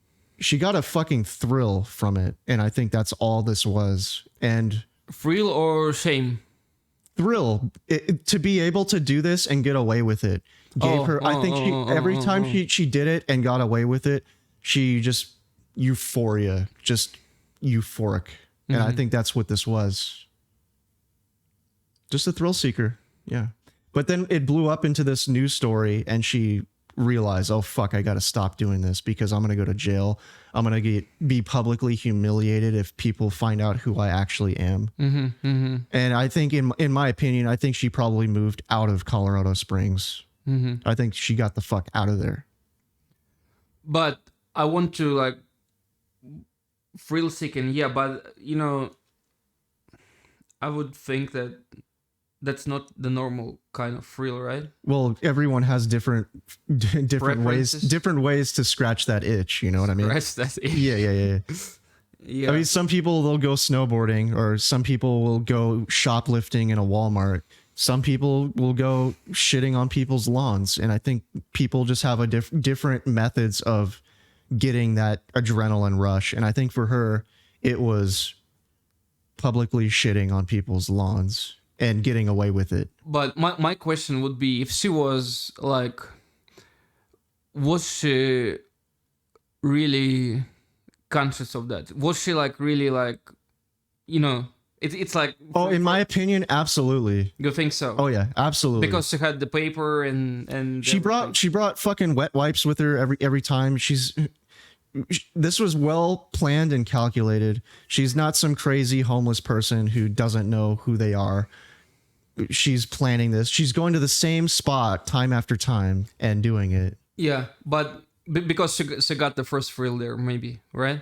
got a fucking thrill from it, and I think that's all this was. And thrill or shame? Thrill to be able to do this and get away with it gave her. I think every time she did it and got away with it, she just euphoric. And I think that's what this was. Just a thrill seeker. Yeah. But then it blew up into this news story and she realized, oh, fuck, I got to stop doing this because I'm going to go to jail. I'm going to be publicly humiliated if people find out who I actually am. And I think, in my opinion, I think she probably moved out of Colorado Springs. I think she got the fuck out of there. But I want to like thrill seeking, yeah, but you know, I would think that that's not the normal kind of thrill, right? Well, everyone has different ways to scratch that itch. You know what I mean? Scratch that itch. Yeah. I mean, some people they'll go snowboarding, or some people will go shoplifting in a Walmart. Some people will go shitting on people's lawns, and I think people just have a different methods of getting that adrenaline rush. And I think for her, it was publicly shitting on people's lawns and getting away with it. But my question would be, if she was like, was she really conscious of that? Was she like really like, you know, it's like... Oh, in my opinion, absolutely. You think so? Oh yeah, absolutely. Because she had the paper and she brought fucking wet wipes with her every time. This was well planned and calculated. She's not some crazy homeless person who doesn't know who they are. She's planning this. She's going to the same spot time after time and doing it. Yeah, but because she got the first thrill there, maybe, right?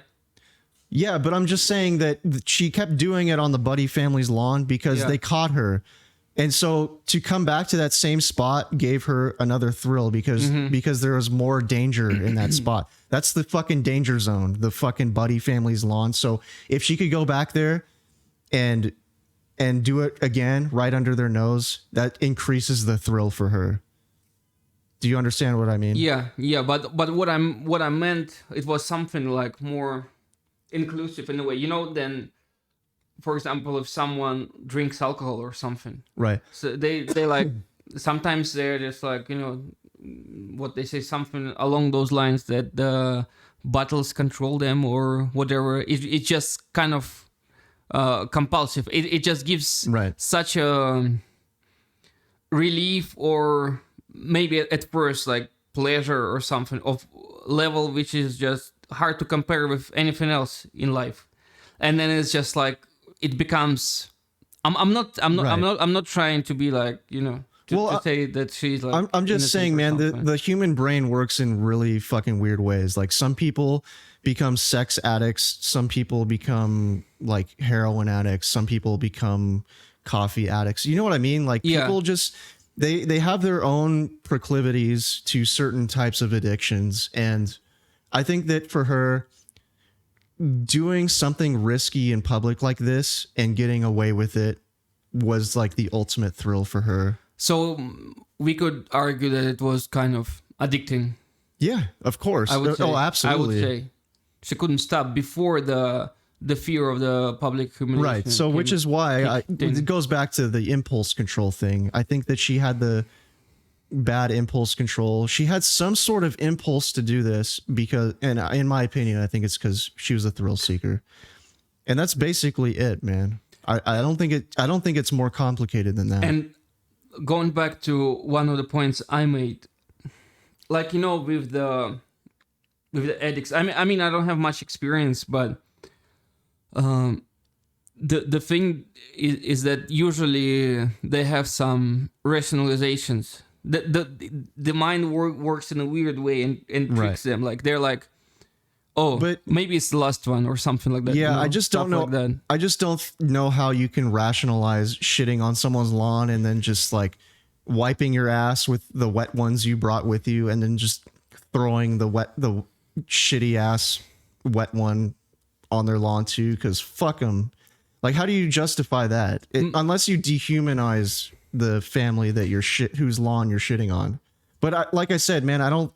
Yeah, but I'm just saying that she kept doing it on the Buddy family's lawn because they caught her. And so to come back to that same spot gave her another thrill because there was more danger in that spot. That's the fucking danger zone, the fucking Buddy family's lawn. So if she could go back there and do it again right under their nose, that increases the thrill for her. Do you understand what I mean? Yeah. But what I meant, it was something like more inclusive in a way, you know, than, for example, if someone drinks alcohol or something, right? So they like sometimes they're just like, you know, what they say, something along those lines that the bottles control them or whatever. It just kind of compulsive. It just gives such a relief, or maybe at first like pleasure or something of level which is just hard to compare with anything else in life. And then it's just like it becomes. I'm not trying to be like, you know, to say that she's like. I'm just saying, man, the human brain works in really fucking weird ways. Like some people become sex addicts, some people become like heroin addicts, some people become coffee addicts. You know what I mean? Like people just they have their own proclivities to certain types of addictions, and I think that for her, doing something risky in public like this and getting away with it was like the ultimate thrill for her. So we could argue that it was kind of addicting. Yeah, of course. I would say, absolutely. I would say she couldn't stop before the fear of the public humiliation. Right. So which is why it goes back to the impulse control thing. I think that she had the bad impulse control. She had some sort of impulse to do this because, and in my opinion, I think it's because she was a thrill seeker, and that's basically it, man. I don't think it's more complicated than that. And going back to one of the points I made, like, you know, with the addicts. I mean, I don't have much experience, but the thing is that usually they have some rationalizations. The mind works in a weird way and tricks them. Like they're like, oh, but maybe it's the last one or something like that. Yeah, you know? I just don't know. Like I just don't know how you can rationalize shitting on someone's lawn and then just like wiping your ass with the wet ones you brought with you, and then just throwing the shitty ass wet one on their lawn too. Because fuck them. Like, how do you justify that? Unless you dehumanize the family that whose lawn you're shitting on. But like I said, man, I don't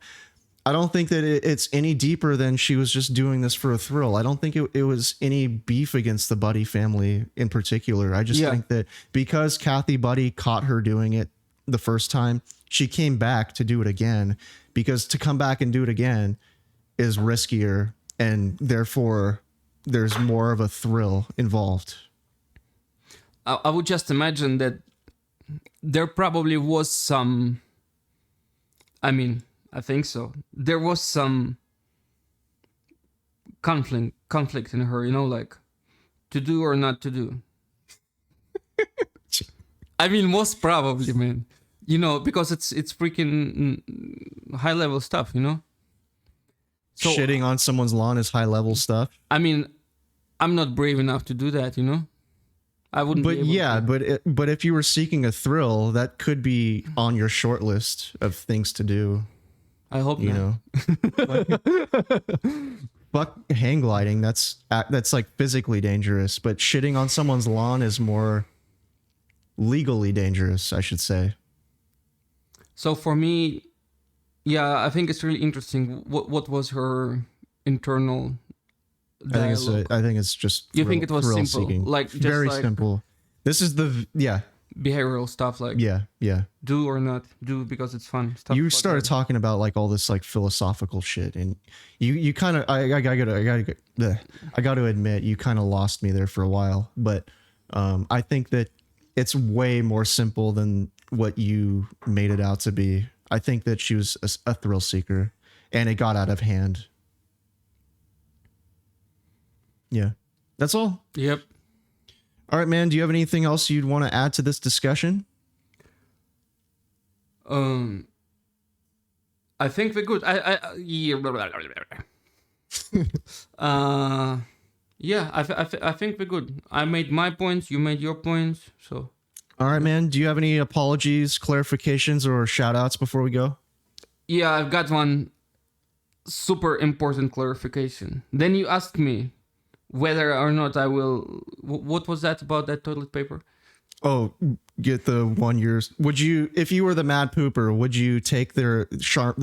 think that it's any deeper than she was just doing this for a thrill. I don't think it was any beef against the Buddy family in particular. I just think that because Kathy Buddy caught her doing it the first time, she came back to do it again, because to come back and do it again is riskier, and therefore there's more of a thrill involved. I would just imagine that there probably was some, I think so. There was some conflict in her, like to do or not to do. Most probably, man. Because it's freaking high level stuff, So, shitting on someone's lawn is high level stuff. I'm not brave enough to do that, I wouldn't. But be able to. but if you were seeking a thrill, that could be on your short list of things to do. I hope not. Fuck hang gliding. That's like physically dangerous, but shitting on someone's lawn is more legally dangerous, I should say. So for me, I think it's really interesting. What was her internal dialogue? I think it's just You think it was simple, seeking. like just very like simple. This is behavioral stuff, like yeah. Do or not do because it's fun. Stuff You like started that. talking about like all this like philosophical shit, and you kind of I got to admit you kind of lost me there for a while, but I think that it's way more simple than what you made it out to be. I think that she was a thrill seeker, and it got out of hand. Yeah, that's all. Yep. All right, man. Do you have anything else you'd want to add to this discussion? I think we're good. I think we're good. I made my points. You made your points. So. All right, man. Do you have any apologies, clarifications, or shout outs before we go? Yeah, I've got one super important clarification. Then you asked me whether or not I will. What was that about that toilet paper? Oh, get the 1 year. Would you, if you were the Mad Pooper, would you take the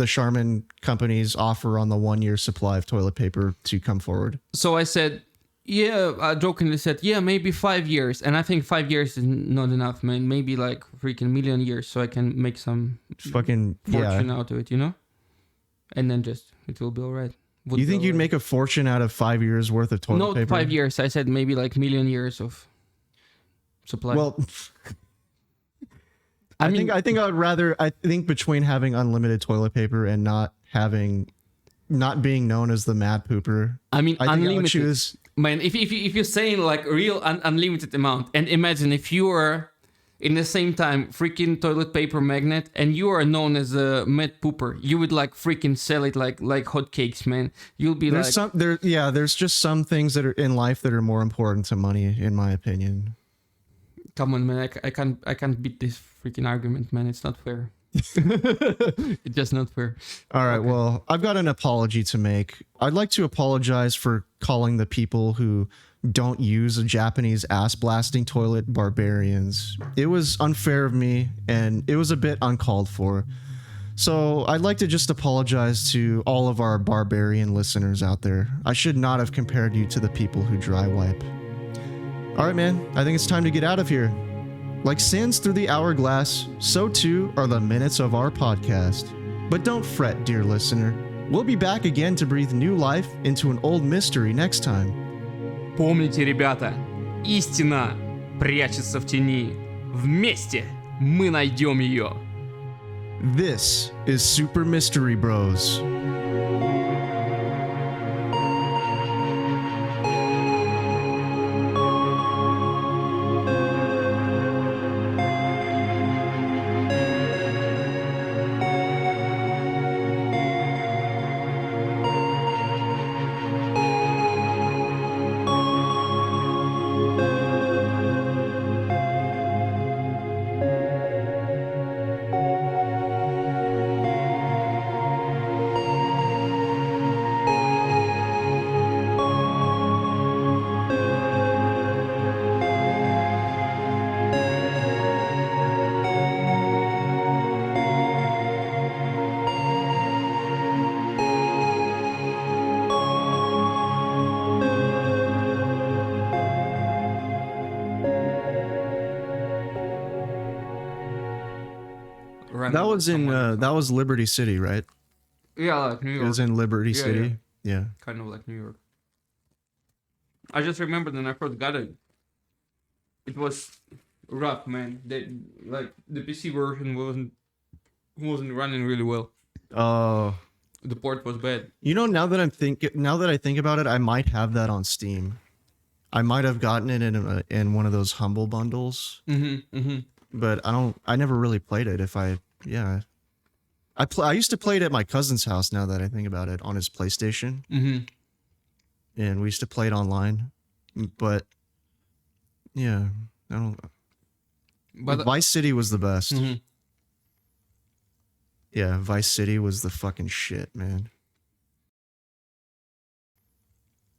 Charmin company's offer on the 1 year supply of toilet paper to come forward? So I said, I jokingly said, maybe 5 years. And I think 5 years is not enough, man. Maybe like freaking million years so I can make some fucking fortune out of it, And then it will be all right. You think you'd make a fortune out of 5 years worth of toilet paper? Not 5 years. I said maybe like million years of supply. Well, I think I would rather. I think between having unlimited toilet paper and not being known as the Mad Pooper. I think unlimited. I would choose. Man, if you're saying like real unlimited amount, and imagine if you are in the same time freaking toilet paper magnet and you are known as a Mad Pooper, you would like freaking sell it like hotcakes, man. You'll be there's there's just some things that are in life that are more important to money, in my opinion. Come on, man. I can't beat this freaking argument, man. It's not fair. It's just not fair. All right. Okay. Well, I've got an apology to make. I'd like to apologize for calling the people who don't use a Japanese ass blasting toilet barbarians. It was unfair of me, and it was a bit uncalled for. So I'd like to just apologize to all of our barbarian listeners out there. I should not have compared you to the people who dry wipe. All right, man, I think it's time to get out of here. Like sands through the hourglass, so too are the minutes of our podcast. But don't fret, dear listener. We'll be back again to breathe new life into an old mystery next time. Помните, ребята, истина прячется в тени. Вместе мы найдем ее. This is Super Mystery Bros. random. That was in that was Liberty City, right? Yeah, like New York. It was in Liberty Yeah, City. Yeah. Kind of like New York. I just remember when I first got it. It was rough, man. The PC version wasn't running really well. Oh. The port was bad. You know, now that I think about it, I might have that on Steam. I might have gotten it in one of those Humble bundles. But I never really played it. I used to play it at my cousin's house. Now that I think about it, on his PlayStation. And we used to play it online. But yeah, I don't. But Vice City was the best. Yeah, Vice City was the fucking shit, man.